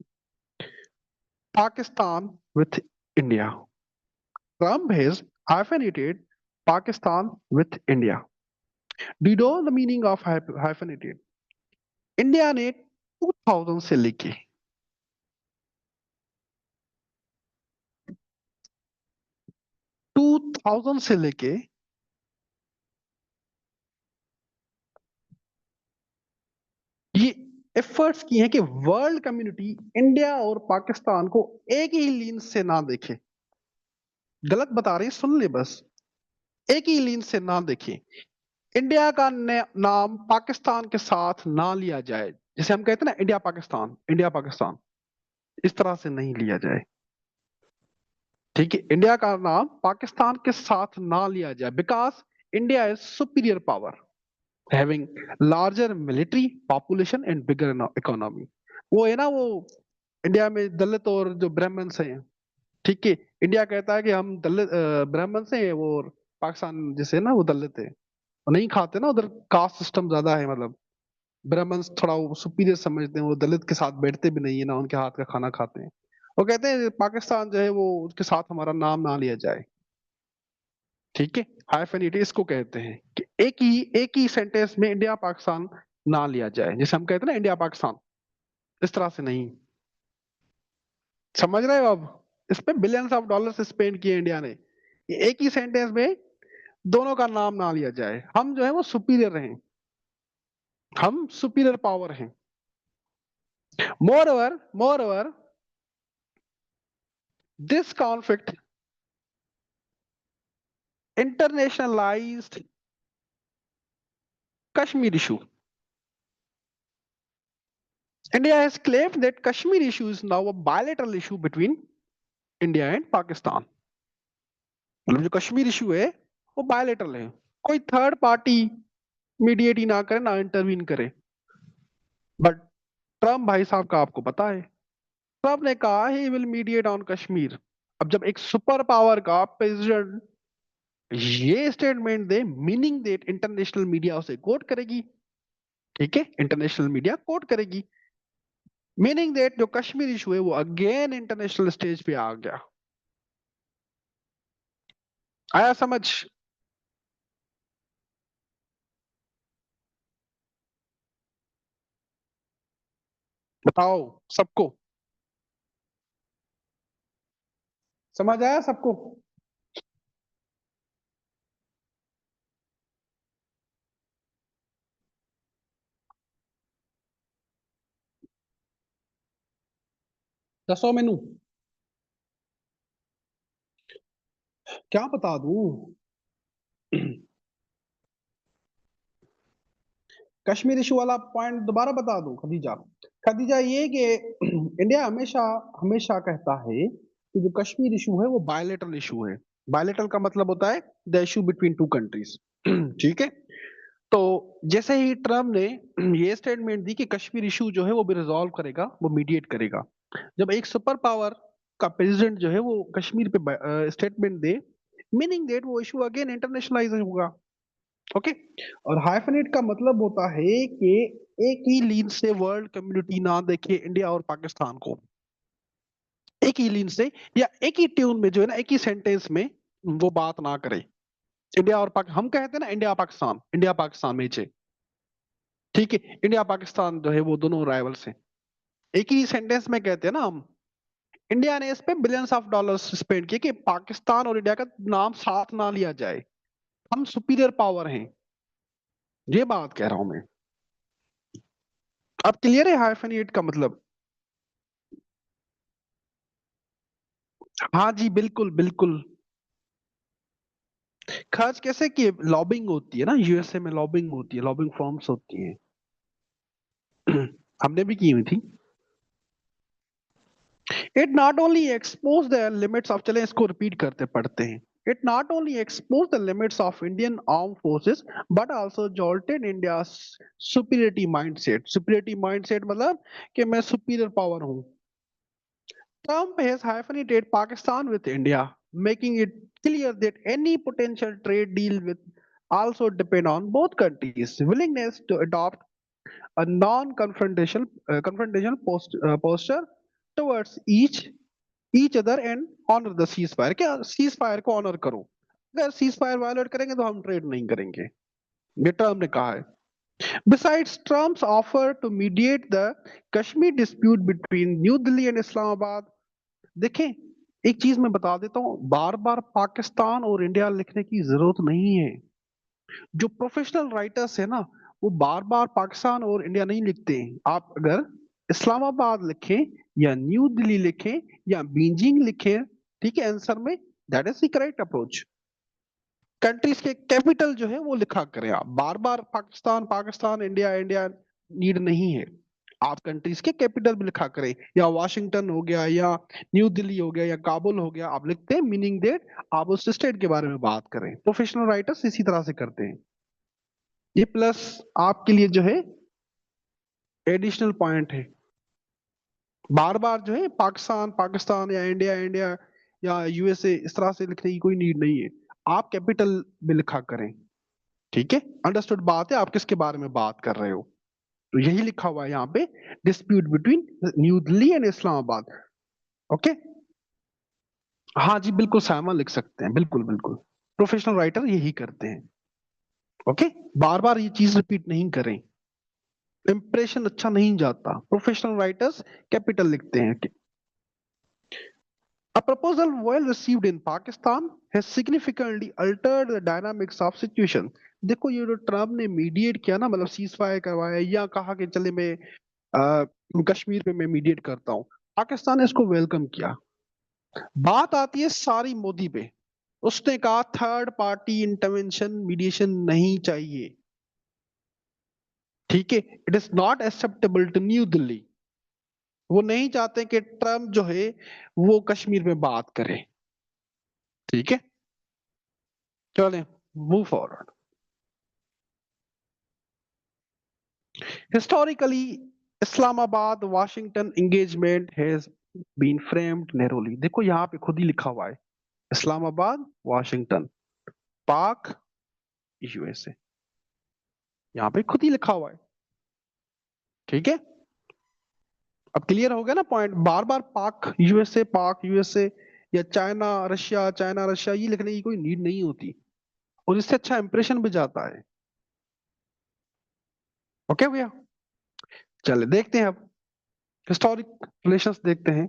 Pakistan with India. Trump has hyphenated Pakistan with India. Do you know the meaning of hyphenated? India ने 2000 से लेके 2000 से लेके ये एफर्ट्स की हैं कि वर्ल्ड कम्युनिटी इंडिया और पाकिस्तान को एक ही लीन से ना देखे। गलत बता रहे हैं, सुन ले बस। एक ही लीन से ना देखें। इंडिया का नाम पाकिस्तान के साथ ना लिया जाए, जैसे हम कहते हैं ना इंडिया पाकिस्तान, इंडिया पाकिस्तान, इस तरह से नहीं लिया जाए। ठीक है, इंडिया का नाम पाकिस्तान के साथ ना लिया जाए, because India is superior power having larger military population and bigger economy. वो है ना वो, इंडिया में दलित और जो ब्राह्मण्स हैं, ठीक है, इंडिया कहता है कि हम दलित ब्राह्मण से हैं, वो पाकिस्तान जैसे ना वो दलित है, वो नहीं खाते ना, उधर कास्ट सिस्टम ज्यादा है, मतलब ब्राह्मण्स थोड़ा वो सुपीरियर समझते हैं, वो दलित के साथ बैठते भी नहीं है ना, उनके हाथ का खाना खाते हैं। वो कहते हैं पाकिस्तान जो है वो उसके साथ हमारा नाम ना लिया जाए। ठीक है, हाइफेनेट इसको कहते हैं कि एक ही सेंटेंस में इंडिया पाकिस्तान ना लिया जाए, जैसे हम कहते हैं ना इंडिया पाकिस्तान, इस तरह से नहीं। समझ रहे हो अब? इस पे बिलियंस ऑफ डॉलर्स स्पेंड किए इंडिया ने, कि एक ही सेंटेंस में दोनों का नाम ना लिया जाए। हम जो है वो सुपीरियर हैं, हम सुपीरियर पावर हैं। More over this conflict internationalized Kashmir issue. India has claimed that Kashmir issue is now a bilateral issue between India and Pakistan. मतलब जो कश्मीर इशू है वो बायलेटरल है, कोई थर्ड पार्टी मीडिएट ही ना करे, ना इंटरवीन करे। बट ट्रम्प भाई साहब का आपको पता है, ट्रम्प ने कहा he will mediate on Kashmir. अब जब एक सुपर पावर का प्रेसिडेंट ये statement they, meaning that international media उसे कोट करेगी। ठीक है, इंटरनेशनल मीडिया कोट करेगी, मीनिंग दैट जो कश्मीर इशू है वो अगेन इंटरनेशनल स्टेज पे आ गया। आया समझ? बताओ सबको, समझ आया सबको? 10 मेनू क्या बता दूं? कश्मीर इशू वाला पॉइंट दोबारा बता दूं खदीजा? खदीजा ये कि इंडिया हमेशा हमेशा कहता है कि जो कश्मीर इशू है वो बायलेटरल इशू है। बायलेटरल का मतलब होता है the issue between two countries. ठीक है, तो जैसे ही ट्रम्प ने ये स्टेटमेंट दी कि कश्मीर इशू जो है वो भी रिजॉल्व करेगा, वो मीडिएट करेगा, जब एक सुपर पावर का प्रेसिडेंट जो है वो कश्मीर पे स्टेटमेंट दे, मीनिंग दैट वो इशू अगेन इंटरनेशनलाइज होगा। ओके, और हाइफेनेट का मतलब होता है कि एक ही लीन से वर्ल्ड कम्युनिटी ना देखे इंडिया और पाकिस्तान को, एक ही लीन से या एक ही ट्यून में जो है ना, एक ही सेंटेंस में वो बात ना करे। इंडिया और पाक हम कहते हैं ना इंडिया पाकिस्तान में छे, ठीक है, इंडिया पाकिस्तान जो है वो दोनों राइवल्स हैं, एक ही सेंटेंस में कहते हैं ना हम। इंडिया ने इस पे बिलियंस ऑफ डॉलर्स स्पेंड किए कि पाकिस्तान और इंडिया का नाम साथ ना लिया जाए, हम सुपीरियर पावर हैं, ये बात कह रहा हूं मैं। अब क्लियर है हाइफेनेट का मतलब? हाँ जी, बिल्कुल बिल्कुल। खर्च कैसे किए? लॉबिंग होती है ना, यूएसए में लॉबिंग होती है, लॉबिंग फॉर्म्स होती हैं। हमने भी की हुई थी। It not only expose the limits of, चले इसको रिपीट करते पढ़ते हैं। It not only exposed the limits of Indian armed forces, but also jolted India's superiority mindset. Superiority mindset मतलब कि मैं superior power हूँ। Trump has hyphenated Pakistan with India, making it clear that any potential trade deal will also depend on both countries' willingness to adopt a non-confrontational posture towards each other and honor the ceasefire। क्या ceasefire को honor करो? अगर ceasefire violet करेंगे तो हम trade नहीं करेंगे, ये ट्रम्प ने कहा है। Besides Trump's offer to mediate the Kashmir dispute between New Delhi and Islamabad, देखें एक चीज मैं बता देता हूँ, बार बार पाकिस्तान और इंडिया लिखने की जरूरत नहीं है। जो प्रोफेशनल राइटर्स है ना, वो बार बार पाकिस्तान और इंडिया नहीं लिखते हैं। आप अगर इस्लामाबाद लिखें या न्यू दिल्ली लिखें या बीजिंग लिखें, ठीक है, आंसर में that is the correct approach. Countries के कैपिटल जो है वो लिखा करें आप, बार बार Pakistan Pakistan India India need नहीं है। आप कंट्रीज के कैपिटल भी लिखा करें, या वाशिंगटन हो गया, या न्यू दिल्ली हो गया, या काबुल हो गया, आप लिखते हैं मीनिंग दैट आप उस स्टेट के बारे में बात करें। प्रोफेशनल राइटर्स इसी तरह से करते हैं। ये प्लस आपके लिए जो है एडिशनल पॉइंट है। बार बार जो है पाकिस्तान पाकिस्तान या इंडिया इंडिया या यूएसए इस तरह से लिखने की कोई नीड नहीं है। आप कैपिटल में लिखा करें। ठीक है, अंडरस्टूड बात है, आप किसके बारे में बात कर रहे हो। तो यही लिखा हुआ है यहाँ पे, dispute between new Delhi and Islamabad. Okay, हाँ जी बिल्कुल साइमन लिख सकते हैं, बिल्कुल बिल्कुल, प्रोफेशनल राइटर यही करते हैं। ओके, बार बार ये चीज रिपीट नहीं करें, इंप्रेशन अच्छा नहीं जाता। प्रोफेशनल राइटर्स कैपिटल लिखते हैं। A proposal well received in Pakistan has significantly altered the dynamics of situation। देखो ये जो ट्रम्प ने मीडिएट किया ना, मतलब सीज फायर करवाया या कहा कि चले मैं कश्मीर पे मैं मीडिएट करता हूँ, पाकिस्तान ने इसको वेलकम किया। बात आती है सारी मोदी पे, उसने कहा थर्ड पार्टी इंटरवेंशन मीडिएशन नहीं चाहिए। ठीक है, it is not acceptable to New Delhi. वो नहीं चाहते कि ट्रम्प जो है वो कश्मीर में बात करे। ठीक है, चलें move forward. Historically, Islamabad Washington engagement has been framed narrowly। देखो यहाँ पे खुद ही लिखा हुआ है, इस्लामाबाद वाशिंगटन पाक यूएसए, यहाँ पे खुद ही लिखा हुआ है। ठीक है, अब क्लियर हो गया ना पॉइंट। बार बार पाक यूएसए या चाइना रशिया ये लिखने की कोई नीड नहीं होती, और इससे अच्छा इंप्रेशन भी जाता है। ओके भैया, चले देखते हैं अब हिस्टोरिक रिलेशंस देखते हैं।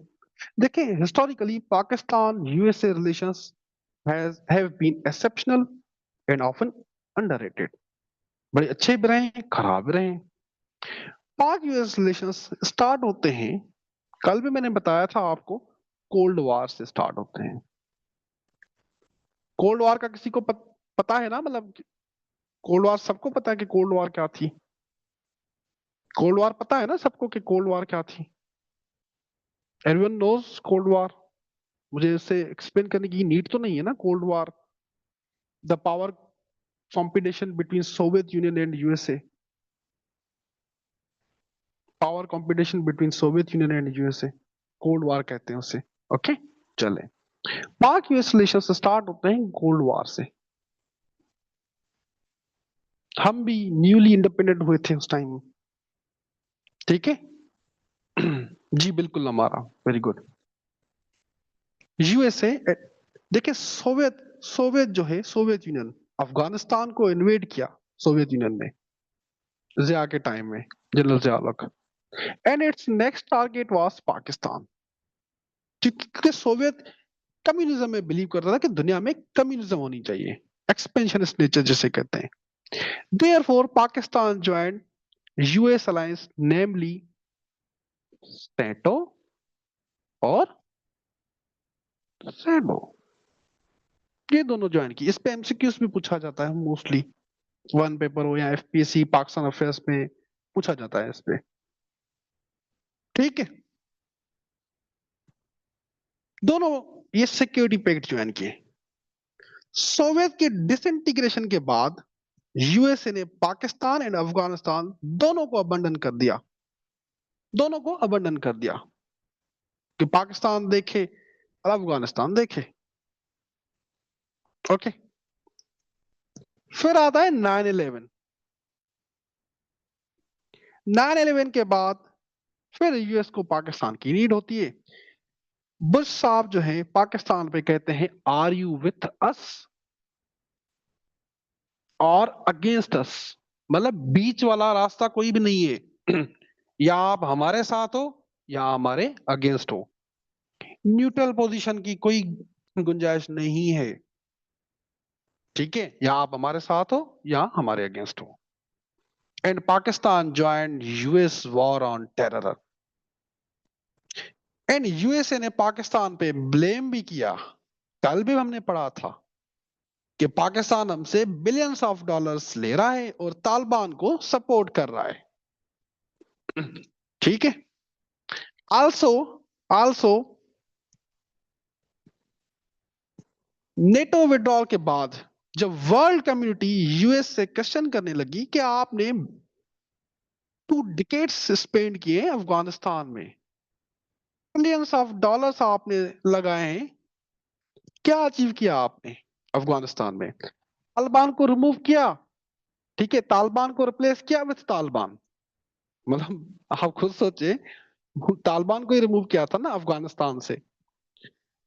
देखिए historically Pakistan USA relations have been exceptional and often underrated। बड़े अच्छे भी रहे हैं, खराब भी रहे हैं। पाक यूएस रिलेशंस स्टार्ट होते हैं, कल भी मैंने बताया था आपको, कोल्ड वार से स्टार्ट होते हैं। कोल्ड वार का किसी को पता है ना, मतलब कोल्ड वार सबको पता है कि कोल्ड वार क्या थी। कोल्ड वार पता है ना सबको कि कोल्ड वार क्या थी। Everyone knows cold war. मुझे इसे एक्सप्लेन करने की नीड तो नहीं है ना। Cold war, the power competition between Soviet union and USA, power competition between Soviet union and USA, cold war कहते हैं उसे। ओके, चले पाक यूएस रिलेशन स्टार्ट होते हैं कोल्ड वार से। हम भी न्यूली इंडिपेंडेंट हुए थे उस टाइम। ठीक है जी बिल्कुल हमारा, वेरी गुड। यूएसए, देखिए सोवियत सोवियत जो है सोवियत यूनियन, अफगानिस्तान को इन्वेड किया सोवियत यूनियन ने जिया के टाइम में, general Zia ul Haq. And its next target was Pakistan, क्योंकि सोवियत कम्युनिज्म में बिलीव करता था कि दुनिया में कम्युनिज्म होनी चाहिए, एक्सपेंशनिस्ट नेचर जिसे कहते हैं। Therefore Pakistan joined US alliance, namely SEATO और सैडो, ये दोनों ज्वाइन की। इस पे एमसीक्यूज भी पूछा जाता है मोस्टली, वन पेपर हो या एफपीएससी पाकिस्तान अफेयर्स में पूछा जाता है इस पे। ठीक है, दोनों ये सिक्योरिटी पैक्ट ज्वाइन किए। सोवियत के डिसइंटीग्रेशन के बाद यूएसए ने पाकिस्तान एंड अफगानिस्तान दोनों को अबंडन कर दिया, दोनों को अबंडन कर दिया, कि पाकिस्तान देखे और अफगानिस्तान देखे। ओके, फिर आता है 9/11। 9/11 के बाद फिर यूएस को पाकिस्तान की नीड होती है। बुश साहब जो है पाकिस्तान पे कहते हैं आर यू विथ अस और अगेंस्ट अस, मतलब बीच वाला रास्ता कोई भी नहीं है या आप हमारे साथ हो या हमारे अगेंस्ट हो, न्यूट्रल पोजीशन की कोई गुंजाइश नहीं है। ठीक है, या आप हमारे साथ हो या हमारे अगेंस्ट हो। And Pakistan join US war on terror, and USA ने पाकिस्तान पे ब्लेम भी किया कल भी हमने पढ़ा था कि पाकिस्तान हमसे बिलियंस ऑफ डॉलर्स ले रहा है और तालिबान को सपोर्ट कर रहा है। ठीक है। आल्सो आल्सो नेटो विड्रॉल के बाद जब वर्ल्ड कम्युनिटी यूएस से क्वेश्चन करने लगी कि आपने 2 डिकेड्स स्पेंड किए अफगानिस्तान में, बिलियंस ऑफ डॉलर्स आपने लगाए हैं, क्या अचीव किया आपने अफगानिस्तान में? तालिबान को रिमूव किया, ठीक है, तालिबान को रिप्लेस किया विद तालिबान। मतलब आप खुद सोचे, तालिबान को ही रिमूव किया था ना अफगानिस्तान से,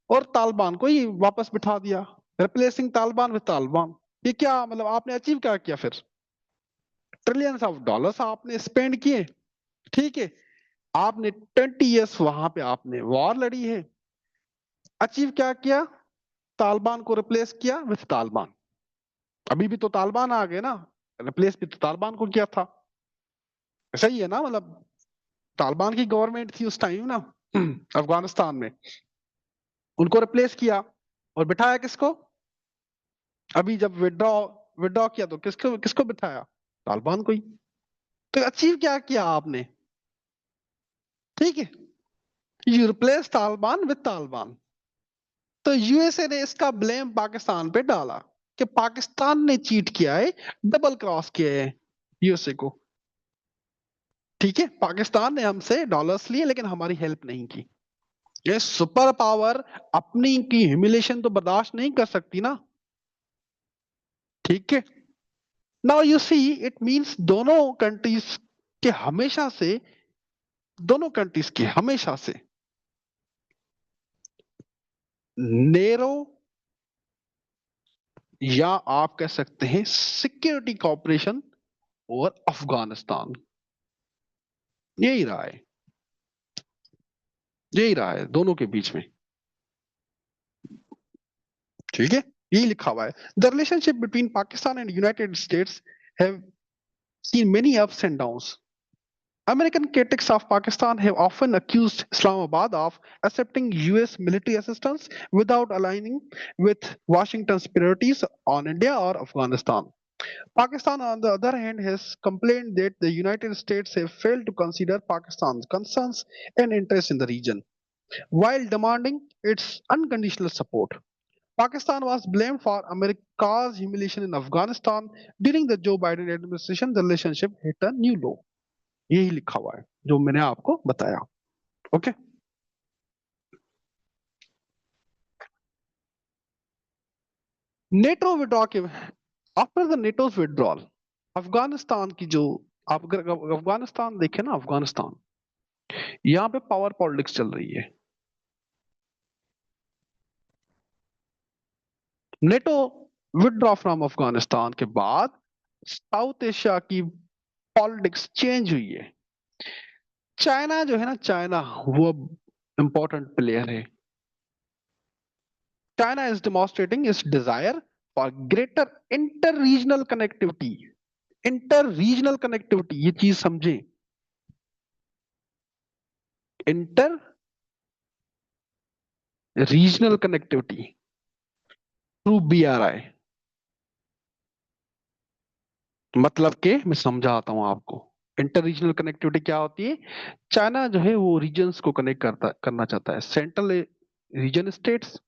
और तालिबान को ही वापस बिठा दिया, रिप्लेसिंग तालिबान विद तालिबान। ये क्या मतलब आपने अचीव क्या किया फिर? ट्रिलियंस ऑफ डॉलर्स आपने स्पेंड किए, ठीक है, आपने 20 इयर्स वहां पे आपने वॉर लड़ी है, अचीव क्या किया? तालिबान को रिप्लेस किया विद तालिबान। अभी भी तो तालिबान आ गए ना, रिप्लेस भी तो तालिबान को किया था। सही है ना? मतलब तालिबान की गवर्नमेंट थी उस टाइम ना अफगानिस्तान में, उनको रिप्लेस किया और बिठाया किसको? अभी जब विड्रॉ विड्रॉ किया तो किसको किसको बिठाया? तालिबान को ही। तो अचीव क्या किया आपने? ठीक है, you replace Taliban with Taliban. तो यूएसए ने इसका ब्लेम पाकिस्तान पे डाला कि पाकिस्तान ने चीट किया है, डबल क्रॉस किया है यूएसए को। ठीक है, पाकिस्तान ने हमसे डॉलर्स लिए लेकिन हमारी हेल्प नहीं की। ये सुपर पावर अपनी की ह्यूमिलेशन तो बर्दाश्त नहीं कर सकती ना। ठीक है, now you see it means दोनों कंट्रीज के हमेशा से, दोनों कंट्रीज के हमेशा से नेरो, या आप कह सकते हैं सिक्योरिटी कॉपरेशन और अफगानिस्तान, यही रहा है, यही रहा है दोनों के बीच में। ठीक है, यही लिखा हुआ है। The relationship between Pakistan and United states have seen many ups and downs. American critics of Pakistan have often accused Islamabad of accepting US military assistance without aligning with Washington's priorities on India or Afghanistan. Pakistan, on the other hand, has complained that the United States have failed to consider Pakistan's concerns and interests in the region, while demanding its unconditional support. Pakistan was blamed for America's humiliation in Afghanistan. During the Joe Biden administration, the relationship hit a new low. यही लिखा हुआ है जो मैंने आपको बताया। Okay, NATO withdraw के after the NATO's withdrawal, Afghanistan की जो, आप अगर अफगानिस्तान देखें ना, अफगानिस्तान यहाँ पे पावर पॉलिटिक्स चल रही है। नेटो विड्रॉ फ्रॉम अफगानिस्तान के बाद साउथ एशिया की पॉलिटिक्स चेंज हुई है। चाइना जो है ना, चाइना वो इंपॉर्टेंट प्लेयर है। China is demonstrating it's desire for greater inter regional connectivity. Inter regional connectivity, ये चीज समझें, inter regional connectivity through BRI. मतलब के मैं समझाता हूं आपको, इंटर रीजनल कनेक्टिविटी क्या होती है? चाइना जो है वो रीजन्स को कनेक्ट करना चाहता है, central region states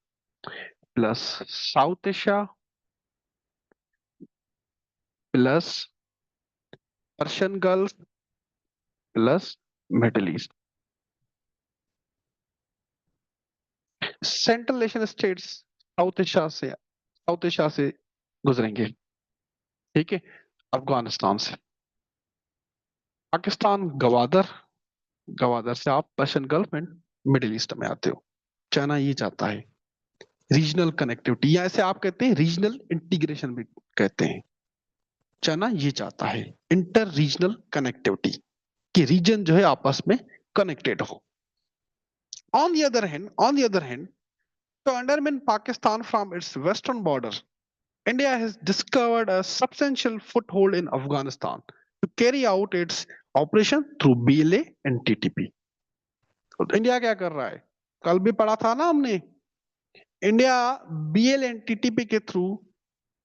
plus south Asia plus Persian gulf plus middle east. Central Asian states south Asia से गुजरेंगे, ठीक है, अफगानिस्तान से। पाकिस्तान गवादर, गवादर से आप Persian gulf and middle east में आते हो। चाइना ये चाहता है रीजनल कनेक्टिविटी, या ऐसे आप कहते हैं रीजनल इंटीग्रेशन भी कहते हैं। चाइना ये चाहता है इंटर रीजनल कनेक्टिविटी, कि रीजन जो है आपस में कनेक्टेड हो। On the other hand, to undermine Pakistan from its western border, India has discovered a substantial foothold in Afghanistan to carry out its operation through BLA and TTP. तो India क्या कर रहा है? कल भी पढ़ा था ना हमने इंडिया बीएल एंड टीटीपी के थ्रू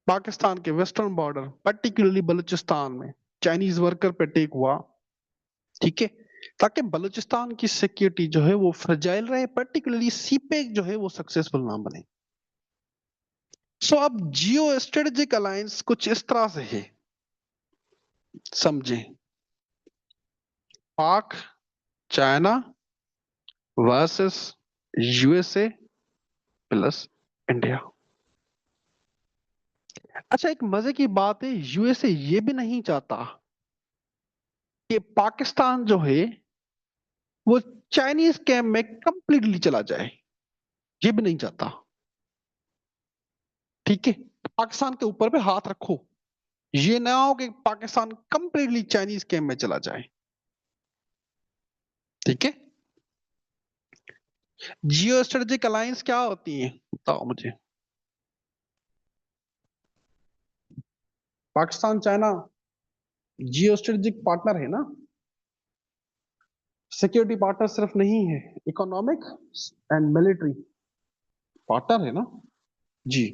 पाकिस्तान के वेस्टर्न बॉर्डर पर्टिकुलरली बलूचिस्तान में चाइनीज वर्कर पे अटैक हुआ, ठीक है, ताकि बलूचिस्तान की सिक्योरिटी जो है वो फ्रजाइल रहे, पर्टिकुलरली सीपेक जो है वो सक्सेसफुल ना बने। सो अब जियो स्ट्रेटेजिक अलायंस कुछ इस तरह से है, समझे, पाक China versus USA plus India. अच्छा, एक मजे की बात है, यूएसए ये भी नहीं चाहता कि पाकिस्तान जो है वो चाइनीज कैम्प में कंप्लीटली चला जाए, ये भी नहीं चाहता, ठीक है। पाकिस्तान के ऊपर पे हाथ रखो, ये ना हो कि पाकिस्तान कंप्लीटली चाइनीज कैम्प में चला जाए, ठीक है। जियो स्ट्रेटेजिक अलायंस क्या होती है बताओ मुझे। Pakistan China geo strategic partner है ना, सिक्योरिटी पार्टनर सिर्फ नहीं है, इकोनॉमिक एंड मिलिट्री पार्टनर है ना जी।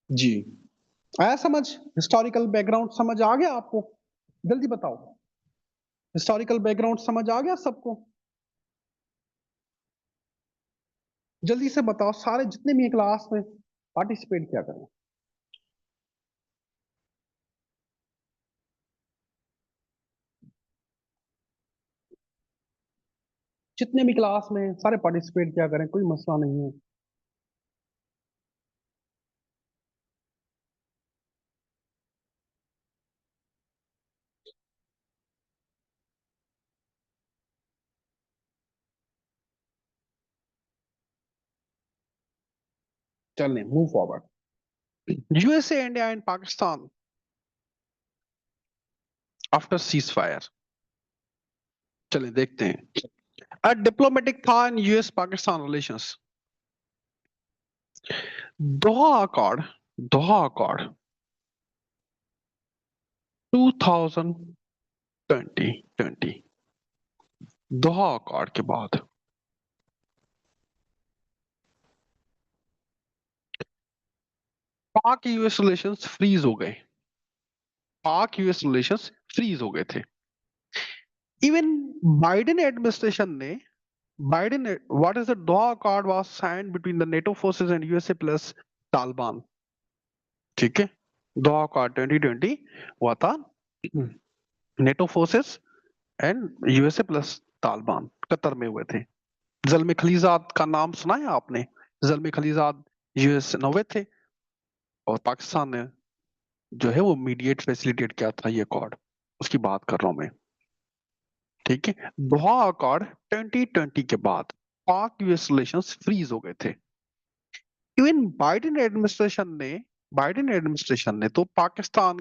जी, आया समझ, हिस्टोरिकल बैकग्राउंड समझ आ गया आपको, जल्दी बताओ, हिस्टोरिकल बैकग्राउंड समझ आ गया सबको, जल्दी से बताओ, सारे जितने भी क्लास में पार्टिसिपेट किया करें, जितने भी क्लास में सारे पार्टिसिपेट किया करें, कोई मसला नहीं है। चलें move forward. USA India and Pakistan after cease fire, चलें देखते हैं। अ डिप्लोमेटिक था in US Pakistan relations, Doha accord, Doha accord 2020, Doha accord के बाद पाक यूएस रिलेशंस फ्रीज हो गए, पाक यूएस रिलेशंस फ्रीज हो गए थे। इवन बाइडेन एडमिनिस्ट्रेशन ने, Biden, what is the Doha accord was signed between the NATO forces and USA plus Taliban, ठीक है। दोहा अकॉर्ड 2020 हुआ था NATO forces and USA plus Taliban, Qatar में हुए थे। जल्मी खलीजाद का नाम सुना है आपने, जल्मी खलीजाद यूएस नौवे थे, और पाकिस्तान ने जो है वो मीडिएट फैसिलिटेट किया था ये अकॉर्ड, उसकी बात कर रहा हूं मैं, ठीक है। दोहा अकॉर्ड 2020 के बाद पाक यूएस रिलेशंस फ्रीज हो गए थे। इवन बाइडेन एडमिनिस्ट्रेशन ने तो पाकिस्तान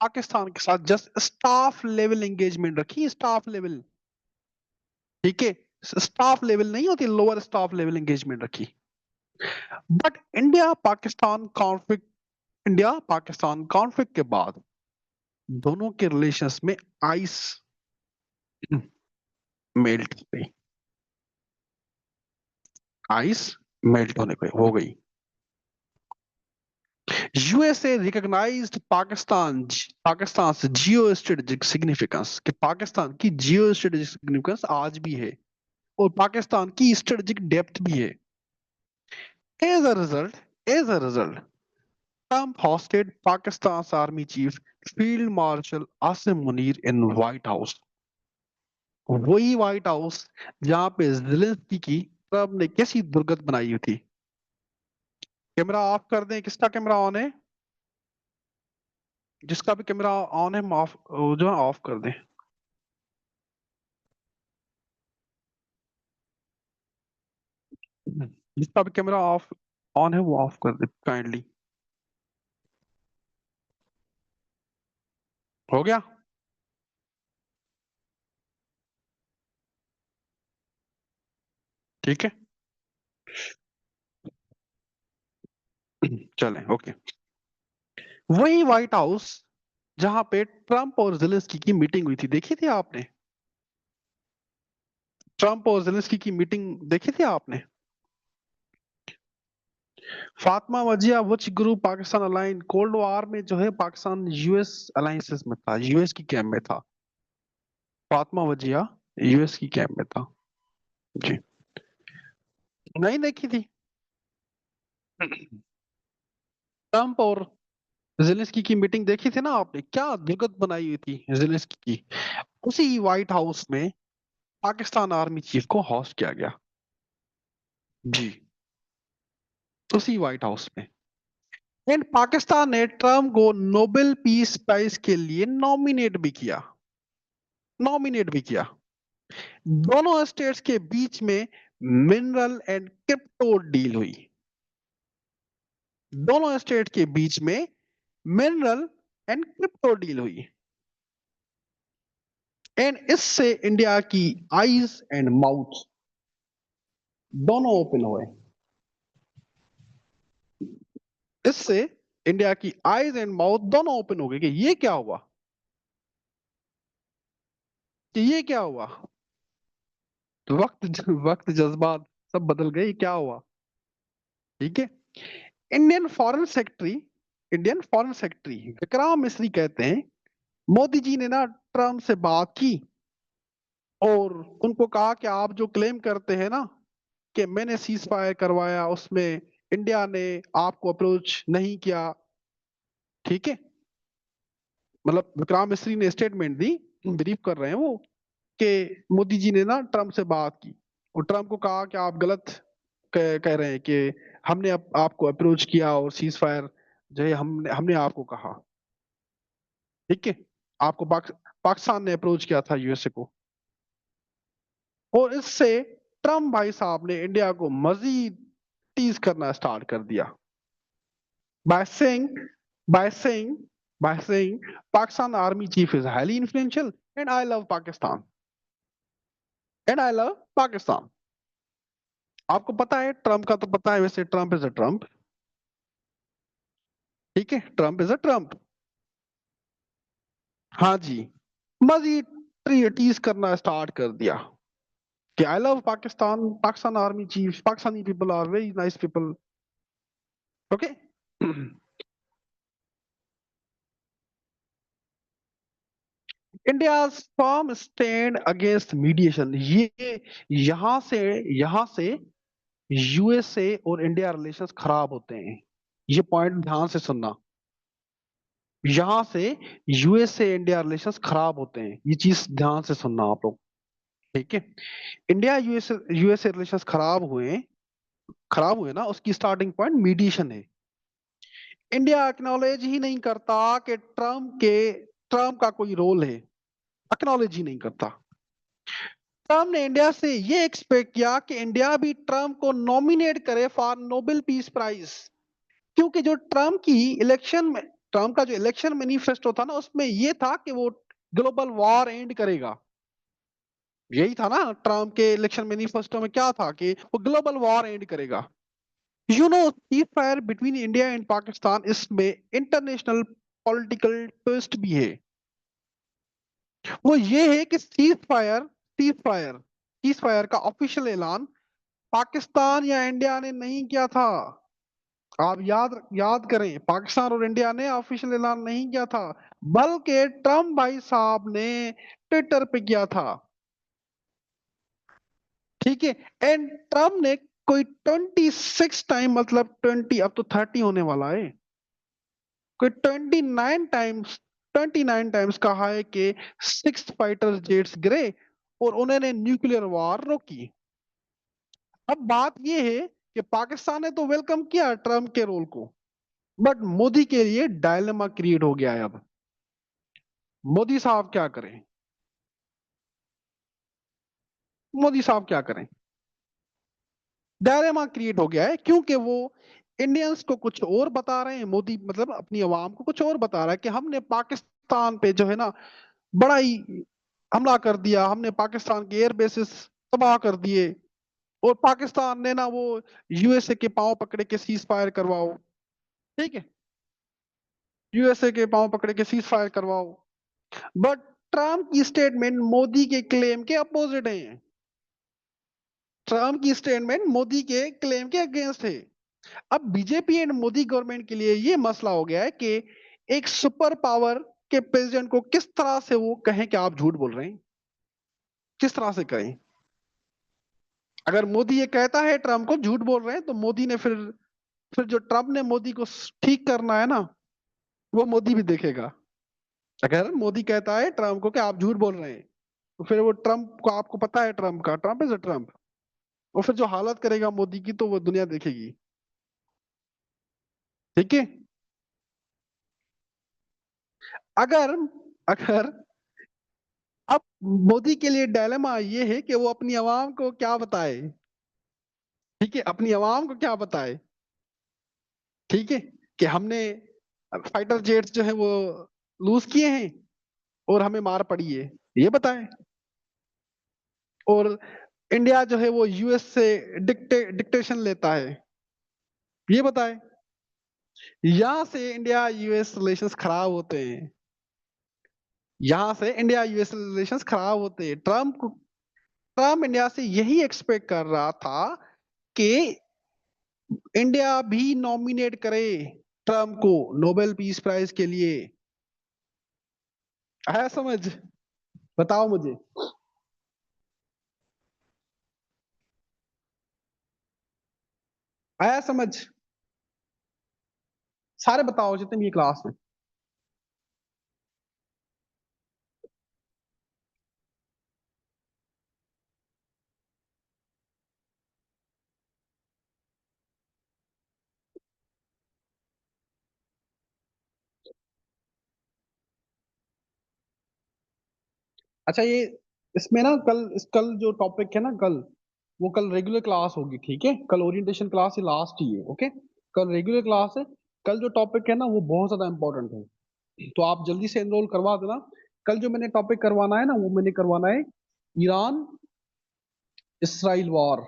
पाकिस्तान के साथ जस्ट स्टाफ लेवल एंगेजमेंट रखी, स्टाफ लेवल, ठीक है, स्टाफ लेवल नहीं होती, लोअर स्टाफ लेवल एंगेजमेंट रखी। बट इंडिया पाकिस्तान कॉन्फ्लिक्ट के बाद दोनों के रिलेशंस में आइस मेल्ट हो गई, आइस मेल्ट होने पे हो गई। यूएसए रिकॉग्नाइज्ड पाकिस्तान से जियो स्ट्रेटेजिक सिग्निफिकेंस, कि पाकिस्तान की जियो स्ट्रेटेजिक सिग्निफिकेंस आज भी है, और पाकिस्तान की स्ट्रेटेजिक डेप्थ भी है। As a result, as a result Trump hosted Pakistan's army chief Field Marshal Asim Munir in White House, वही व्हाइट हाउस जहां पे जेलेंस्की की ट्रम्प ने कैसी दुर्गत बनाई हुई थी। कैमरा ऑफ कर दें, किसका कैमरा ऑन है, जिसका भी कैमरा ऑन है ऑफ, जो है ऑफ कर दें। जिसका भी कैमरा ऑफ ऑन है वो ऑफ कर दे काइंडली। हो गया, ठीक है, चलें ओके। वही व्हाइट हाउस जहां पे ट्रम्प और जेलेंस्की की मीटिंग हुई थी, देखी थी आपने, ट्रम्प और जेलेंस्की की मीटिंग देखी थी आपने? Fatima Wajiya which group Pakistan align cold war में जो है पाकिस्तान यूएस अलायंसेस में था, यूएस की कैंप में था। फातिमा वजिया यूएस की कैंप में था जी। नहीं देखी थी? ट्रम्प और जेलेंस्की की मीटिंग देखी थी ना आपने? क्या दुर्गत बनाई हुई थी जेलेंस्की की। उसी व्हाइट हाउस में पाकिस्तान आर्मी चीफ को होस्ट किया गया जी, उसी व्हाइट हाउस में। एंड पाकिस्तान ने ट्रम्प को नोबेल पीस प्राइज के लिए नॉमिनेट भी किया, नॉमिनेट भी किया। दोनों स्टेट्स के बीच में मिनरल एंड क्रिप्टो डील हुई, दोनों स्टेट के बीच में मिनरल एंड क्रिप्टो डील हुई। एंड इससे इंडिया की आईज एंड माउथ दोनों ओपन हुए। इससे इंडिया की आईज एंड माउथ दोनों ओपन हो गए कि ये क्या हुआ, कि ये क्या हुआ। तो वक्त जज्बात सब बदल गए, क्या हुआ। ठीक है। Indian foreign secretary Indian foreign secretary Vikram Misri कहते हैं मोदी जी ने ना ट्रम्प से बात की और उनको कहा कि आप जो क्लेम करते हैं ना कि मैंने सीज फायर करवाया, उसमें इंडिया ने आपको अप्रोच नहीं किया। ठीक है। मतलब विक्रम मिस्री ने स्टेटमेंट दी, ब्रीफ कर रहे हैं वो, कि मोदी जी ने ना ट्रम्प से बात की और ट्रम्प को कहा कि आप गलत कह रहे हैं कि हमने आपको अप्रोच किया और सीज फायर जो है हमने आपको कहा। ठीक है। आपको पाकिस्तान ने अप्रोच किया था यूएसए को। और इससे ट्रम्प भाई साहब ने इंडिया को मजीद टीज करना स्टार्ट कर दिया by saying by saying by saying Pakistan army chief is highly influential and I love Pakistan, and I love Pakistan. आपको पता है ट्रम्प का तो पता है, वैसे ट्रम्प इज अ ट्रम्प। ठीक है, ट्रम्प इज अ ट्रम्प। हाँ जी। मजीद टीज करना स्टार्ट कर दिया कि I love Pakistan, Pakistan army chief, Pakistani people are very nice people. Okay. India firm stand against mediation, ये यहां से यूएसए और इंडिया रिलेशंस खराब होते हैं। ये पॉइंट ध्यान से सुनना, यहां से यूएसए इंडिया रिलेशंस खराब होते हैं, ये चीज ध्यान से सुनना आप लोग। ठीक है। इंडिया यूएसए यूएसए रिलेशंस खराब हुए ना, उसकी स्टार्टिंग पॉइंट मीडिएशन है। इंडिया एक्नॉलेज ही नहीं करता कि ट्रम्प का कोई रोल है, एक्नॉलेज ही नहीं करता। ट्रम्प ने इंडिया से ये एक्सपेक्ट किया कि इंडिया भी ट्रम्प को नॉमिनेट करे फॉर नोबेल पीस प्राइज, क्योंकि जो ट्रम्प का जो इलेक्शन मैनिफेस्टो था ना, उसमें ये था कि वो ग्लोबल वॉर एंड करेगा। यही था ना ट्रम्प के इलेक्शन मैनिफेस्टो में, क्या था कि वो ग्लोबल वॉर एंड करेगा। You know cease fire between India and Pakistan, इसमें इंटरनेशनल पॉलिटिकल ट्विस्ट भी है। वो ये है कि सीज फायर का ऑफिशियल ऐलान पाकिस्तान या इंडिया ने नहीं किया था। आप याद याद करें, पाकिस्तान और इंडिया ने ऑफिशियल ऐलान नहीं किया था, बल्कि ट्रम्प भाई साहब ने ट्विटर पे किया था। ठीक है। एंड ट्रम्प ने कोई 26 टाइम, मतलब 20, अब तो 30 होने वाला है, कोई 29 टाइम्स कहा है कि 6 फाइटर जेट्स गिरे और उन्होंने न्यूक्लियर वॉर रोकी। अब बात यह है कि पाकिस्तान ने तो वेलकम किया ट्रम्प के रोल को, बट मोदी के लिए डायलेमा क्रिएट हो गया है। अब मोदी साहब क्या करें, मोदी साहब क्या करें। डायलेमा क्रिएट हो गया है क्योंकि वो इंडियंस को कुछ और बता रहे हैं, मोदी मतलब अपनी आवाम को कुछ और बता रहा है कि हमने पाकिस्तान पे जो है ना बड़ा ही हमला कर दिया, हमने पाकिस्तान के एयर बेसिस तबाह कर दिए, और पाकिस्तान ने ना वो यूएसए के पांव पकड़े के सीज फायर करवाओ। ठीक है, यूएसए के पांव पकड़े के सीज फायर करवाओ। बट ट्रम्प की स्टेटमेंट मोदी के क्लेम के अपोजिट है। ट्रम्प की स्टेटमेंट मोदी के क्लेम के अगेंस्ट है। अब बीजेपी एंड मोदी गवर्नमेंट के लिए ये मसला हो गया है कि एक सुपर पावर के प्रेसिडेंट को किस तरह से वो कहें कि आप झूठ बोल रहे हैं, किस तरह से कहें। अगर मोदी ये कहता है ट्रम्प को झूठ बोल रहे हैं, तो मोदी ने फिर जो ट्रम्प ने मोदी को ठीक करना है ना, वो मोदी भी देखेगा। अगर मोदी कहता है ट्रम्प को कि आप झूठ बोल रहे हैं, तो फिर वो ट्रम्प को, आपको पता है ट्रम्प का, ट्रम्प इज अ ट्रम्प, वो फिर जो हालत करेगा मोदी की, तो वो दुनिया देखेगी। ठीक है। अगर अगर अब मोदी के लिए डायलेमा ये है कि वो अपनी आवाम को क्या बताए। ठीक है, अपनी आवाम को क्या बताए। ठीक है, कि हमने फाइटर जेट्स जो है वो लूज किए हैं और हमें मार पड़ी है, ये बताए। और इंडिया जो है वो यूएस से डिक्टेशन लेता है, ये बताए। यहाँ से इंडिया यूएस रिलेशंस खराब होते हैं, यहाँ से इंडिया यूएस रिलेशंस खराब होते हैं। ट्रम्प इंडिया से यही एक्सपेक्ट कर रहा था कि इंडिया भी नॉमिनेट करे ट्रम्प को नोबेल पीस प्राइज के लिए। आया समझ? बताओ मुझे। आया समझ? सारे बताओ जितने भी क्लास में। अच्छा, ये इसमें ना कल जो टॉपिक है ना, कल वो कल रेगुलर क्लास होगी। ठीक है, कल ओरिएंटेशन क्लास ही लास्ट ही है। ओके, कल रेगुलर क्लास है। कल जो टॉपिक है ना वो बहुत ज्यादा इंपॉर्टेंट है, तो आप जल्दी से एनरोल करवा देना। कल जो मैंने टॉपिक करवाना है ना, वो मैंने करवाना है ईरान इसराइल वॉर।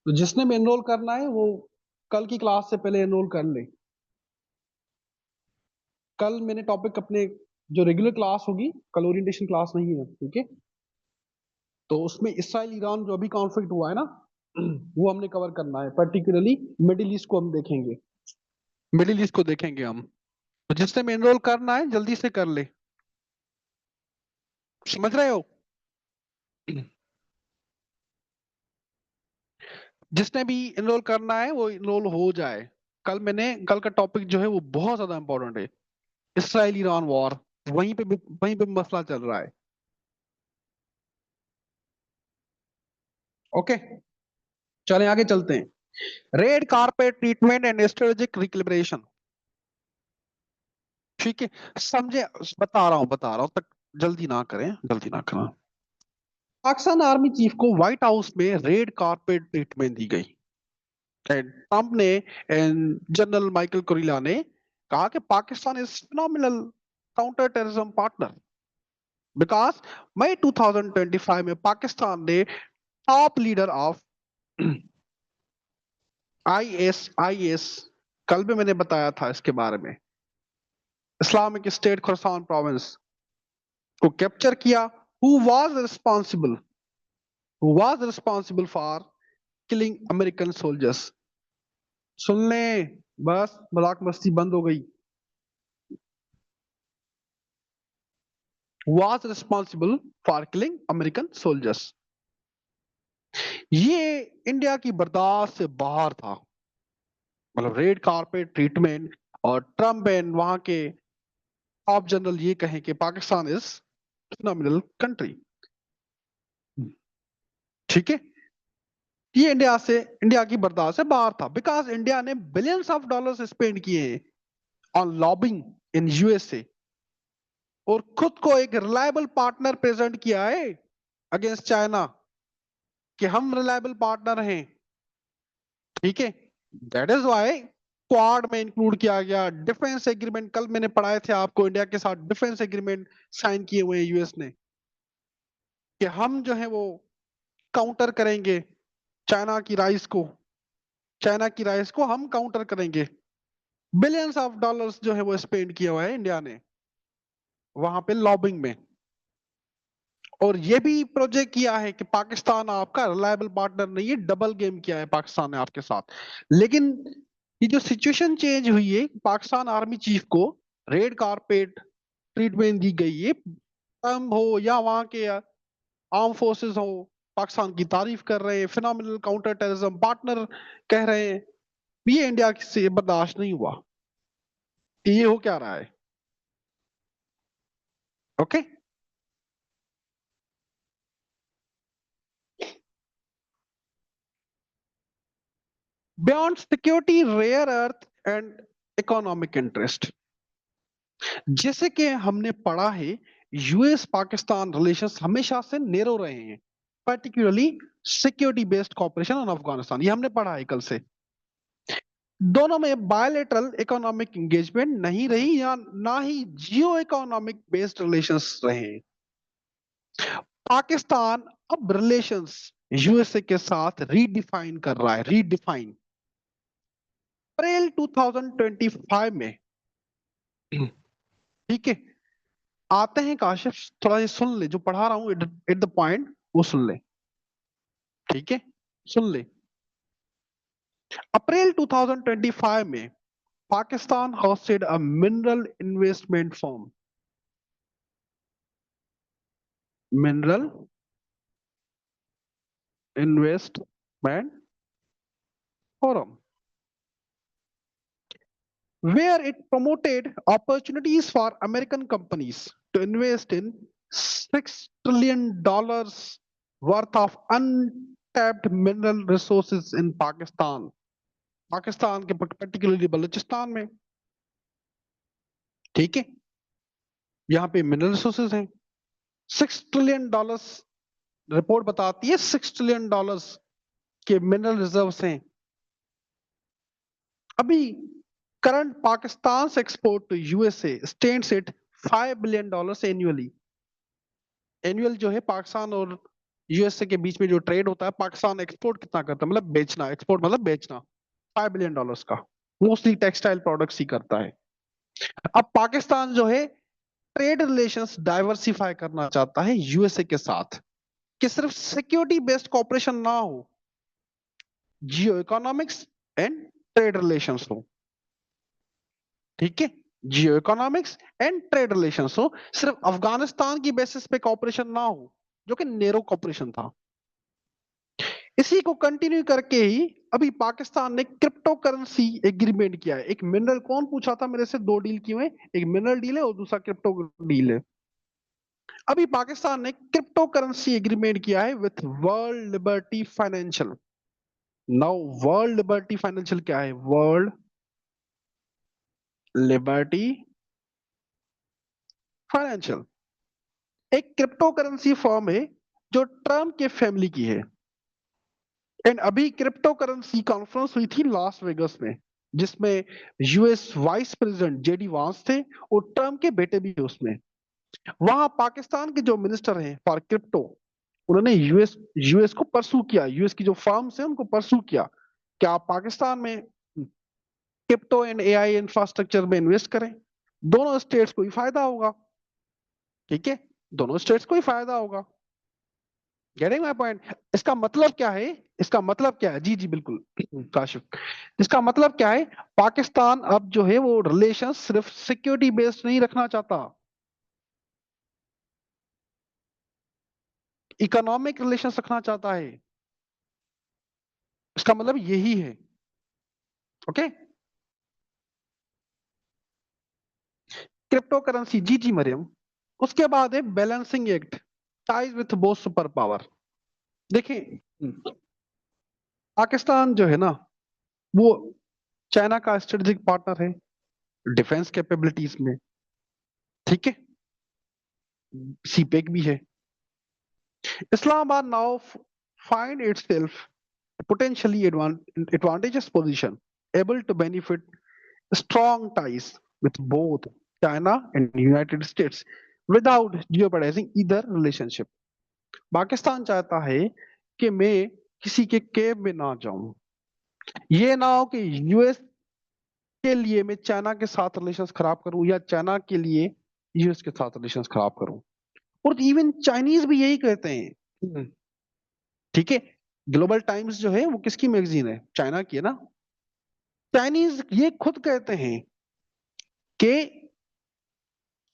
तो जिसने भी एनरोल करना है वो कल की क्लास से पहले एनरोल कर ले। कल मैंने टॉपिक अपने जो रेगुलर क्लास होगी, कल ओरिएंटेशन क्लास नहीं है। ठीक है, तो उसमें इसराइल ईरान जो अभी कॉन्फ्लिक्ट हुआ है ना, वो हमने कवर करना है। पर्टिकुलरली मिडिल ईस्ट को हम देखेंगे, मिडिल ईस्ट को देखेंगे हम। तो जिसने भी एनरोल करना है जल्दी से कर ले। समझ रहे हो? जिसने भी एनरोल करना है वो एनरोल हो जाए। कल का टॉपिक जो है वो बहुत ज्यादा इंपॉर्टेंट है, इसराइल ईरान वॉर। वहीं पे मसला चल रहा है। ओके, चलें आगे चलते हैं। Red carpet treatment and strategic recalibration. ठीक है, समझे? बता रहा हूं तक। जल्दी ना करें, जल्दी ना करें। पाकिस्तान आर्मी चीफ को व्हाइट हाउस में रेड कारपेट ट्रीटमेंट दी गई। ट्रंप ने जनरल माइकल कुरिला ने कहा कि Pakistan is phenomenal counter terrorism partner, because May 2025 में पाकिस्तान ने टॉप लीडर ऑफ आईएस, कल भी मैंने बताया था इसके बारे में, इस्लामिक स्टेट खुरासान प्रोविंस को कैप्चर किया। Who was responsible for killing American soldiers. सुन लें, बस मजाक मस्ती बंद हो गई। was responsible for killing American soldiers। ये इंडिया की बर्दाश्त से बाहर था। मतलब रेड कारपेट ट्रीटमेंट, और ट्रम्प एंड वहां के टॉप जनरल ये कहें कि पाकिस्तान इज फिनोमिनल कंट्री। ठीक है, ये इंडिया की बर्दाश्त से बाहर था, बिकॉज इंडिया ने बिलियंस ऑफ डॉलर्स स्पेंड किए हैं ऑन लॉबिंग इन यूएसए, और खुद को एक रिलायबल पार्टनर प्रेजेंट किया है अगेंस्ट चाइना, कि हम रिलायबल पार्टनर हैं। ठीक है, दैट इज वाई क्वाड में इंक्लूड किया गया। डिफेंस एग्रीमेंट कल मैंने पढ़ाए थे आपको, इंडिया के साथ डिफेंस एग्रीमेंट साइन किए हुए हैं यूएस ने, कि हम जो है वो काउंटर करेंगे चाइना की राइस को, चाइना की राइस को हम काउंटर करेंगे। बिलियंस ऑफ डॉलर्स जो है वो स्पेंड किया हुआ है इंडिया ने वहां पे लॉबिंग में। और ये भी प्रोजेक्ट किया है कि पाकिस्तान आपका रिलायबल पार्टनर नहीं है, डबल गेम किया है पाकिस्तान ने आपके साथ। लेकिन ये जो सिचुएशन चेंज हुई है, पाकिस्तान आर्मी चीफ को रेड कारपेट ट्रीटमेंट दी गई है, हम हो या वहां के आर्म फोर्सेस हो, पाकिस्तान की तारीफ कर रहे हैं, फिनोमिनल काउंटर टेररिज्म पार्टनर कह रहे हैं। ये इंडिया से बर्दाश्त नहीं हुआ। ये हो क्या रहा है? Okay. Beyond security, rare earth and economic interest, जैसे कि हमने पढ़ा है, यूएस पाकिस्तान रिलेशंस हमेशा से नेरो रहे हैं, particularly security based cooperation on Afghanistan, ये हमने पढ़ा है कल से। दोनों में बायलेटरल इकोनॉमिक एंगेजमेंट नहीं रही या ना ही जियो इकोनॉमिक बेस्ड रिलेशंस रहे। पाकिस्तान अब रिलेशंस यूएसए के साथ रीडिफाइन कर रहा है, रीडिफाइन। अप्रैल 2025 में, ठीक है, आते हैं काशिफ, थोड़ा ये सुन ले जो पढ़ा रहा हूं एट द पॉइंट, वो सुन ले, ठीक है, सुन ले। अप्रैल 2025 में Pakistan hosted a mineral investment firm, mineral investment forum, where it promoted opportunities for American companies to invest in $6 trillion worth of untapped mineral resources in Pakistan, Pakistan के पर्टिकुलरली बलूचिस्तान में, ठीक है, यहाँ पे मिनरल रिसोर्सेज हैं। $6 ट्रिलियन, रिपोर्ट बताती है $6 trillion के मिनरल रिजर्व्स हैं। अभी करंट पाकिस्तान से export to USA stands at $5 billion annually. Annual जो है पाकिस्तान और यूएसए के बीच में जो ट्रेड होता है, पाकिस्तान एक्सपोर्ट कितना करता है, मतलब बेचना, एक्सपोर्ट मतलब बेचना, $5 बिलियन का, मोस्टली टेक्सटाइल प्रोडक्ट्स ही करता है। अब पाकिस्तान जो है ट्रेड रिलेशंस डाइवर्सिफाई करना चाहता है यूएसए के साथ, कि सिर्फ सिक्योरिटी बेस्ड कॉपरेशन ना हो, जियो इकोनॉमिक्स एंड ट्रेड रिलेशंस हो, ठीक है, जियो इकोनॉमिक्स एंड ट्रेड रिलेशंस हो, सिर्फ अफगानिस्तान की बेसिस पे कॉपरेशन ना हो, जो कि नेरो कॉपरेशन था। इसी को कंटिन्यू करके ही अभी पाकिस्तान ने क्रिप्टो करेंसी एग्रीमेंट किया है। एक मिनरल, कौन पूछा था मेरे से, दो डील किए हुए, एक मिनरल डील है और दूसरा क्रिप्टो डील है। अभी पाकिस्तान ने क्रिप्टो करेंसी एग्रीमेंट किया है with world liberty financial. Now world liberty financial क्या है? वर्ल्ड लिबर्टी फाइनेंशियल एक क्रिप्टो करेंसी फर्म है जो ट्रम्प के फैमिली की है। एंड अभी क्रिप्टो करेंसी कॉन्फ्रेंस हुई थी लास वेगस में, जिसमें यूएस वाइस प्रेसिडेंट जेडी वांस थे और ट्रम्प के बेटे भी उसमें। वहां पाकिस्तान के जो मिनिस्टर हैं फॉर क्रिप्टो, उन्होंने यूएस यूएस को परसू किया, यूएस की जो फर्म्स हैं उनको परसू किया कि आप पाकिस्तान में क्रिप्टो एंड एआई इंफ्रास्ट्रक्चर में इन्वेस्ट करें, दोनों स्टेट्स को ही फायदा होगा, ठीक है, दोनों स्टेट्स को ही फायदा होगा। Getting my point? इसका मतलब क्या है? इसका मतलब क्या है? जी जी बिल्कुल काशिफ, इसका मतलब क्या है? पाकिस्तान अब जो है वो रिलेशन सिर्फ सिक्योरिटी बेस्ड नहीं रखना चाहता, इकोनॉमिक रिलेशन रखना चाहता है। इसका मतलब यही है। ओके, क्रिप्टो करेंसी, जी जी मरियम। उसके बाद है balancing act, ties with both super power. देखिए, पाकिस्तान जो है ना, वो चाइना का स्ट्रेटेजिक पार्टनर है डिफेंस कैपेबिलिटीज में, ठीक है, सीपेक भी है। Islamabad now find itself potentially advantageous position, able to benefit strong ties with both China and United States without jeopardizing either relationship. Pakistan चाहता है कि मैं किसी के कैब में ना जाऊं, ये ना हो कि यूएस के लिए मैं चाइना के साथ रिलेशंस खराब करूं या चाइना के लिए यूएस के साथ रिलेशंस खराब करूं। और इवन चाइनीज भी यही कहते हैं। ठीक है। ग्लोबल टाइम्स जो है वो किसकी मैगजीन है? चाइना की है ना। चाइनीज ये खुद कहते हैं कि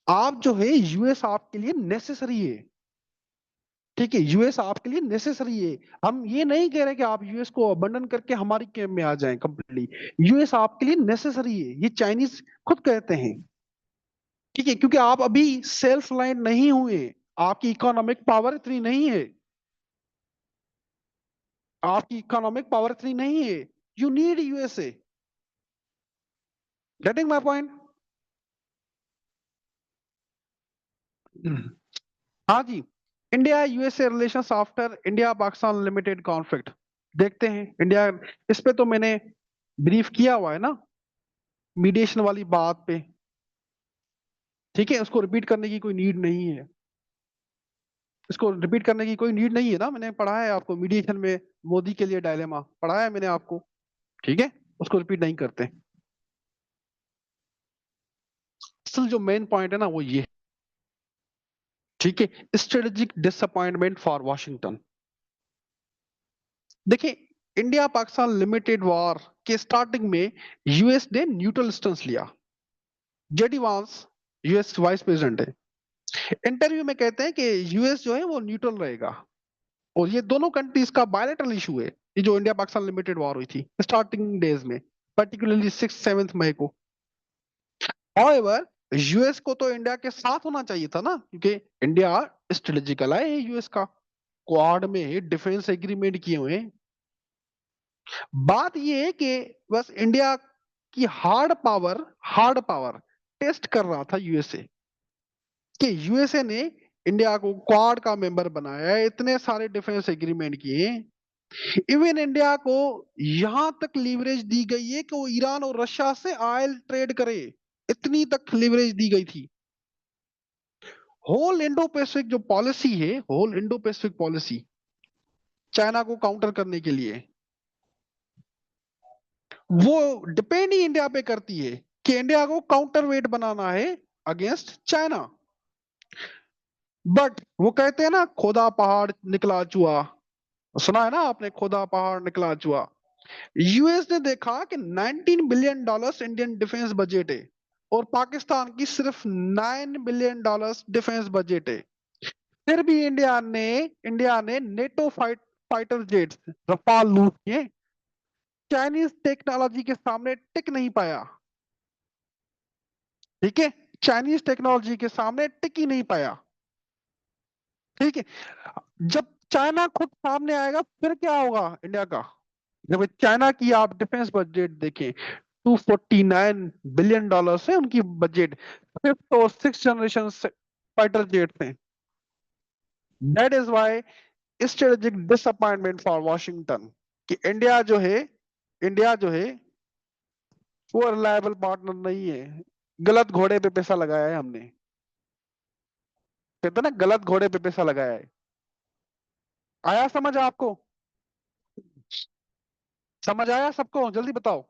आप जो है यूएस आपके लिए नेसेसरी है। ठीक है, यूएस आपके लिए नेसेसरी है। हम ये नहीं कह रहे कि आप यूएस को अबंडन करके हमारी कैंप में आ जाएं कंप्लीटली। यूएस आपके लिए नेसेसरी है, ये चाइनीज खुद कहते हैं। ठीक है, क्योंकि आप अभी सेल्फ रिलायंट नहीं हुए, आपकी इकोनॉमिक पावर इतनी नहीं है, आपकी इकोनॉमिक पावर इतनी नहीं है। You need USA. Getting my point? हाँ जी। India USA relations after India Pakistan limited conflict. देखते हैं इंडिया, इस पे तो मैंने ब्रीफ किया हुआ है ना, मीडिएशन वाली बात पे। ठीक है, उसको रिपीट करने की कोई नीड नहीं है। इसको रिपीट करने की कोई नीड नहीं है ना, मैंने पढ़ा है आपको मीडिएशन में। मोदी के लिए डायलेमा पढ़ाया है मैंने आपको। ठीक है, उसको रिपीट नहीं करते। असल जो मेन पॉइंट है ना वो ये है। ठीक है, स्ट्रेटेजिक डिसअपॉइंटमेंट फॉर वॉशिंगटन। देखिए, इंडिया पाकिस्तान लिमिटेड वॉर के स्टार्टिंग में यूएस ने न्यूट्रल स्टेंस लिया। जेडी वांस यूएस वाइस प्रेसिडेंट है, इंटरव्यू में कहते हैं कि यूएस जो है वो न्यूट्रल रहेगा। और ये दोनों कंट्रीज का बायलैटरल इशू है, ये जो इंडिया पाकिस्तान लिमिटेड वॉर हुई थी स्टार्टिंग डेज में, पर्टिकुलरली 6-7 मई को। हाउएवर, यूएस को तो इंडिया के साथ होना चाहिए था ना, क्योंकि इंडिया स्ट्रेटेजिक अलाय है यूएस का। क्वाड में डिफेंस एग्रीमेंट किए हुए हैं। बात ये है कि बस इंडिया की हार्ड पावर टेस्ट कर रहा था यूएसए, कि यूएसए ने इंडिया को क्वाड का मेंबर बनाया है, इतने सारे डिफेंस एग्रीमेंट किए। इवन इंडिया को यहां तक लीवरेज दी गई है कि वो ईरान और रशिया से ऑयल ट्रेड करे, इतनी तक लीवरेज दी गई थी। होल इंडो पैसिफिक जो पॉलिसी है, whole Indo Pacific policy, China को काउंटर करने के लिए, वो डिपेंड ही इंडिया पे करती है कि इंडिया को काउंटर वेट बनाना है अगेंस्ट चाइना। बट वो कहते हैं ना, खोदा पहाड़ निकला चूहा। सुना है ना आपने, खोदा पहाड़ निकला चूहा। यूएस ने देखा कि 19 billion dollars Indian defence budget है, और पाकिस्तान की सिर्फ 9 बिलियन डॉलर्स डिफेंस बजट है। फिर भी इंडिया ने नेटो फाइटर जेट्स रफाल लूट किए। चाइनीज टेक्नोलॉजी के सामने टिक नहीं पाया। ठीक है, चाइनीज टेक्नोलॉजी के सामने टिक ही नहीं पाया। ठीक है, जब चाइना खुद सामने आएगा फिर क्या होगा इंडिया का? जब चाइना की आप डिफेंस बजट देखें, 249 बिलियन डॉलर है उनकी बजट, फिफ्थ और सिक्स जनरेशन फाइटर जेट हैं। That is why strategic disappointment for Washington, कि इंडिया जो है वो रिलायबल पार्टनर नहीं है। गलत घोड़े पे पैसा लगाया है हमने, कहते हैं ना, गलत घोड़े पे पैसा लगाया है। आया समझ आपको? समझ आया सबको? जल्दी बताओ।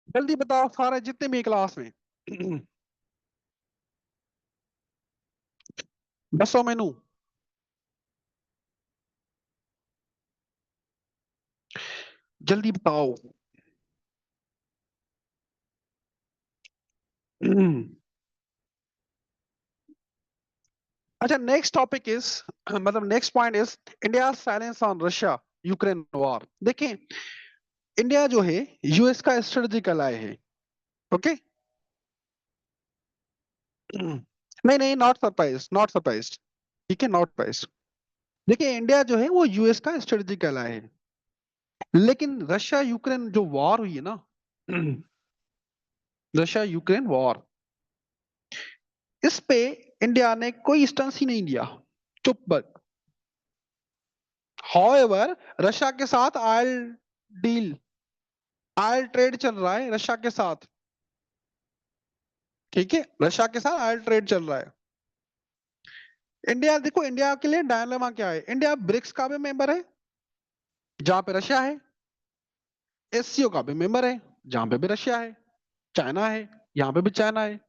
जल्दी बताओ सारे जितने भी क्लास में। दसो मेनू। जल्दी बताओ। अच्छा, नेक्स्ट टॉपिक इज, मतलब next point is India silence on Russia Ukraine war. देखें, इंडिया जो है यूएस का स्ट्रेटेजिक अलाय है। ओके। नहीं नहीं, नॉट सरप्राइज, नॉट सरप्राइज। ठीक है, नॉट सरप्राइज। देखिए, इंडिया जो है वो यूएस का स्ट्रेटेजिक अलाय है, लेकिन रशिया यूक्रेन जो वॉर हुई है ना, रशिया यूक्रेन वॉर, इस पे इंडिया ने कोई स्टैंस ही नहीं लिया, चुप बस। हाउएवर, रशिया के साथ डील ऑयल ट्रेड चल रहा है रशिया के साथ। ठीक है, रशिया के साथ ऑयल ट्रेड चल रहा है। इंडिया देखो, इंडिया के लिए डायलेमा क्या है, इंडिया ब्रिक्स का भी मेंबर है जहां पे रशिया है, एससीओ का भी मेंबर है जहां पे भी रशिया है, चाइना है यहाँ पे भी चाइना है।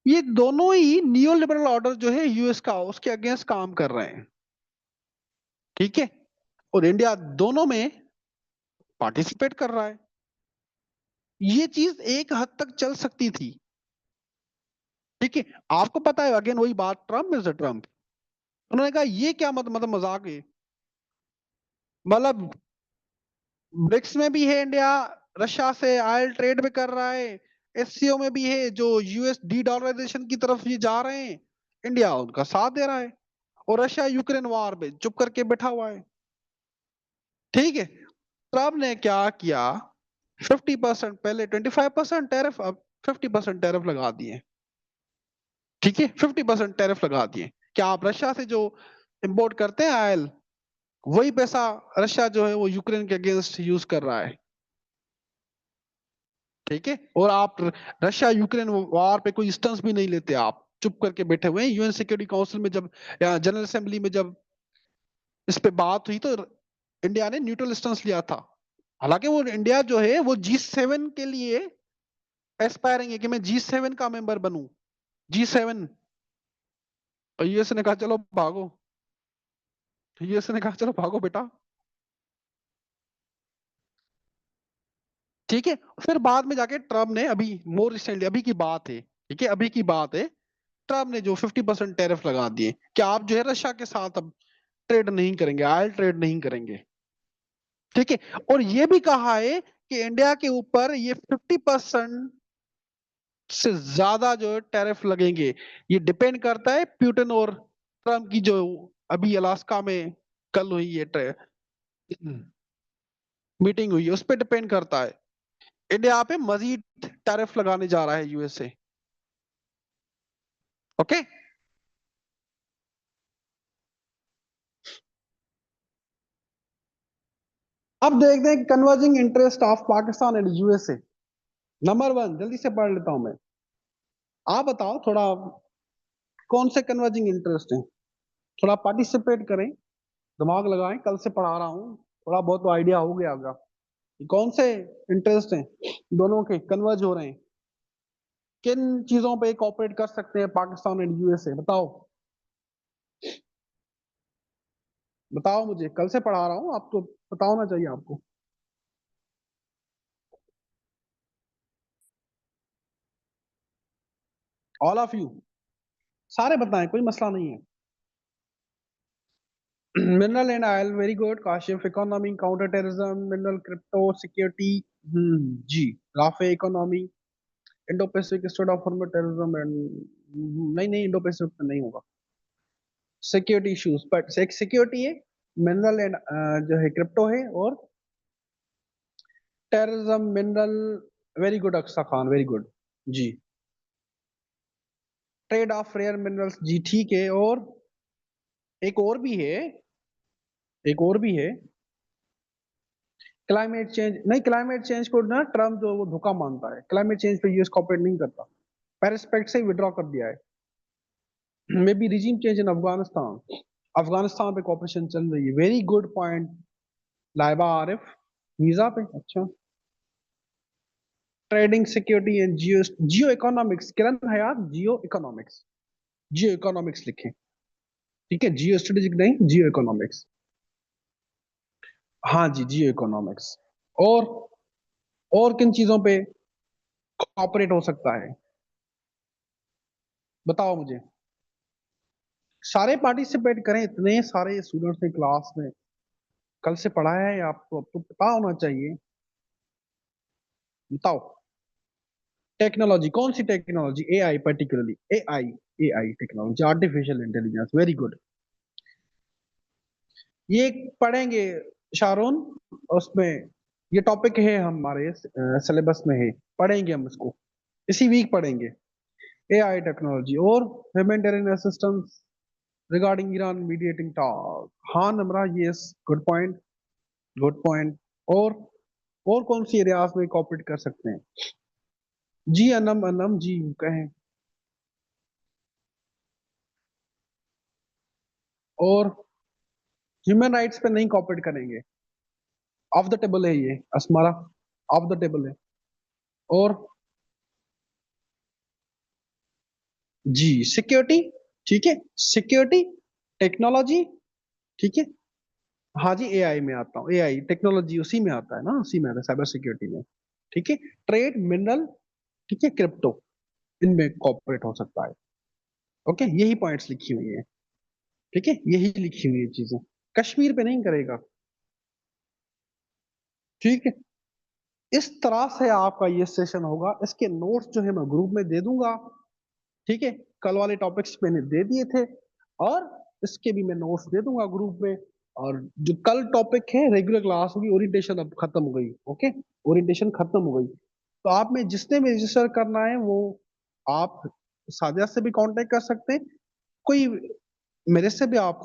ये दोनों ही नियो लिबरल ऑर्डर जो है यूएस का, उसके अगेंस्ट काम कर रहे हैं। ठीक है, और इंडिया दोनों में पार्टिसिपेट कर रहा है। ये चीज एक हद तक चल सकती थी। ठीक है, आपको पता है अगेन वही बात, ट्रम्प इज द ट्रम्प। उन्होंने कहा ये क्या मतलब मजाक है, मतलब ब्रिक्स में भी है इंडिया, रशिया से ऑयल ट्रेड भी कर रहा है, एससीओ में भी है, जो यूएस डी डॉलराइजेशन की तरफ ये जा रहे हैं, इंडिया उनका साथ दे रहा है, और रशिया यूक्रेन वॉर पे चुप करके बैठा हुआ है। ठीक है, ट्रम्प ने क्या किया, 50%, पहले 25% टैरिफ, अब 50% टैरिफ लगा दिए। ठीक है, 50% टैरिफ लगा दिए। क्या आप रशिया से जो इंपोर्ट करते हैं ऑयल, वही पैसा रशिया जो है वो यूक्रेन के अगेंस्ट यूज कर रहा है। ठीक है, और आप रशिया यूक्रेन वॉर पे कोई स्टंस भी नहीं लेते, आप चुप करके बैठे हुए हैं। यूएन सिक्योरिटी काउंसिल में जब, या जनरल असेंबली में जब इस पे बात हुई, तो इंडिया ने न्यूट्रल स्टंस लिया था। हालांकि वो इंडिया जो है वो G7 के लिए एस्पायरिंग है कि मैं G7 का मेंबर बनूं, G7। और यूएस ने कहा चलो भागो, यूएस ने कहा चलो भागो बेटा। ठीक है, फिर बाद में जाके ट्रम्प ने, अभी मोर रिसेंटली अभी की बात है, ठीक है अभी की बात है, ट्रम्प ने जो 50% टैरिफ लगा दिए कि आप जो है रशिया के साथ अब ट्रेड नहीं करेंगे, ऑयल ट्रेड नहीं करेंगे। ठीक है, और ये भी कहा है कि इंडिया के ऊपर ये 50% से ज्यादा जो है टैरिफ लगेंगे। ये डिपेंड करता है प्यूटन और ट्रम्प की जो अभी अलास्का में कल हुई है मीटिंग हुई है, उस पर डिपेंड करता है। इंडिया पे मजीद टैरिफ लगाने जा रहा है यूएसए। ओके, अब देखते हैं converging interest of Pakistan and USA. Number one, जल्दी से पढ़ लेता हूं मैं। आप बताओ थोड़ा, कौन से कन्वर्जिंग इंटरेस्ट हैं? थोड़ा पार्टिसिपेट करें, दिमाग लगाएं, कल से पढ़ा रहा हूँ, थोड़ा बहुत तो आइडिया हो गया होगा कि कौन से इंटरेस्ट हैं दोनों के कन्वर्ज हो रहे हैं, किन चीजों पे कॉपरेट कर सकते हैं पाकिस्तान एंड यूएसए। बताओ, बताओ मुझे, कल से पढ़ा रहा हूँ, आप तो बताओ ना चाहिए आपको। ऑल ऑफ यू, सारे बताएं, कोई मसला नहीं है। Mineral and oil, very good Kashif. Economy, counter terrorism, mineral, crypto, security, जी। राफे, economy, Indo Pacific, state of Hormuz, terrorism and, नहीं नहीं, इंडो पैसिफिक में नहीं होगा। सिक्योरिटी इश्यूज, बट एक सिक्योरिटी है, मिनरल एंड जो है क्रिप्टो है, और terrorism, mineral. Very good Aqsa Khan, very good. जी। ट्रेड ऑफ रेयर मिनरल्स, जी ठीक है। और एक और भी है, एक और भी है, क्लाइमेट चेंज। नहीं, क्लाइमेट चेंज को ना ट्रम्प जो वो धोखा मानता है, क्लाइमेट चेंज पे यूएस कॉपरेट नहीं करता, पेरिस पैक्ट से विड्रॉ कर दिया है। Maybe regime change in Afghanistan, Afghanistan पे कॉपरेशन चल रही है। Very good point Laiba Arif. Visa पे, अच्छा। Trading, security and geo, geo economics, Kiran Hayat, geo economics, geo economics लिखें। ठीक है, जियो स्ट्रेटेजिक नहीं, जियो इकोनॉमिक्स। हाँ जी, जियो इकोनॉमिक्स। और किन चीजों पे ऑपरेट हो सकता है, बताओ मुझे। सारे पार्टिसिपेट करें, इतने सारे स्टूडेंट्स ने क्लास में, कल से पढ़ाया है आपको, अब तो पता होना चाहिए। बताओ, टेक्नोलॉजी, कौन सी technology? AI, particularly AI, AI technology, artificial intelligence, very good. ये पढ़ेंगे शारून, उसमें ये टॉपिक है हमारे सिलेबस में है, पढ़ेंगे हम इसको, इसी वीक पढ़ेंगे। एआई टेक्नोलॉजी और humanitarian assistance regarding Iran mediating talk. हाँ Namra, yes, good point, good point. और और कौन सी एरियाज में कॉपरेट कर सकते हैं? जी अनम, अनम जी कहें। और ह्यूमन राइट्स पे नहीं कॉपरेट करेंगे। ऑफ द टेबल है ये असमारा, ऑफ द टेबल है। और जी सिक्योरिटी, ठीक है, सिक्योरिटी, टेक्नोलॉजी, ठीक है। हाँ जी, एआई में आता हूँ, एआई टेक्नोलॉजी उसी में आता है ना, उसी में आता है साइबर सिक्योरिटी में, ठीक है। ट्रेड, मिनरल, ठीक है, क्रिप्टो, इनमें कॉपरेट हो सकता है। ओके, यही पॉइंट्स लिखी हुई है, ठीक है, यही लिखी हुई है चीजें। कश्मीर पे नहीं करेगा, ठीक है। इस तरह से आपका ये सेशन होगा। इसके नोट्स जो है मैं ग्रुप में दे दूंगा, ठीक है। कल वाले टॉपिक्स मैंने दे दिए थे, और इसके भी मैं नोट्स दे दूंगा ग्रुप में। और जो कल टॉपिक है रेगुलर क्लास होगी, ओरिएंटेशन अब खत्म हो गई, ओके, ओरिएंटेशन खत्म हो गई। तो आप में जिसने भी रजिस्टर करना है वो आप सादिया से भी कांटेक्ट कर सकते हैं, कोई मेरे से भी आप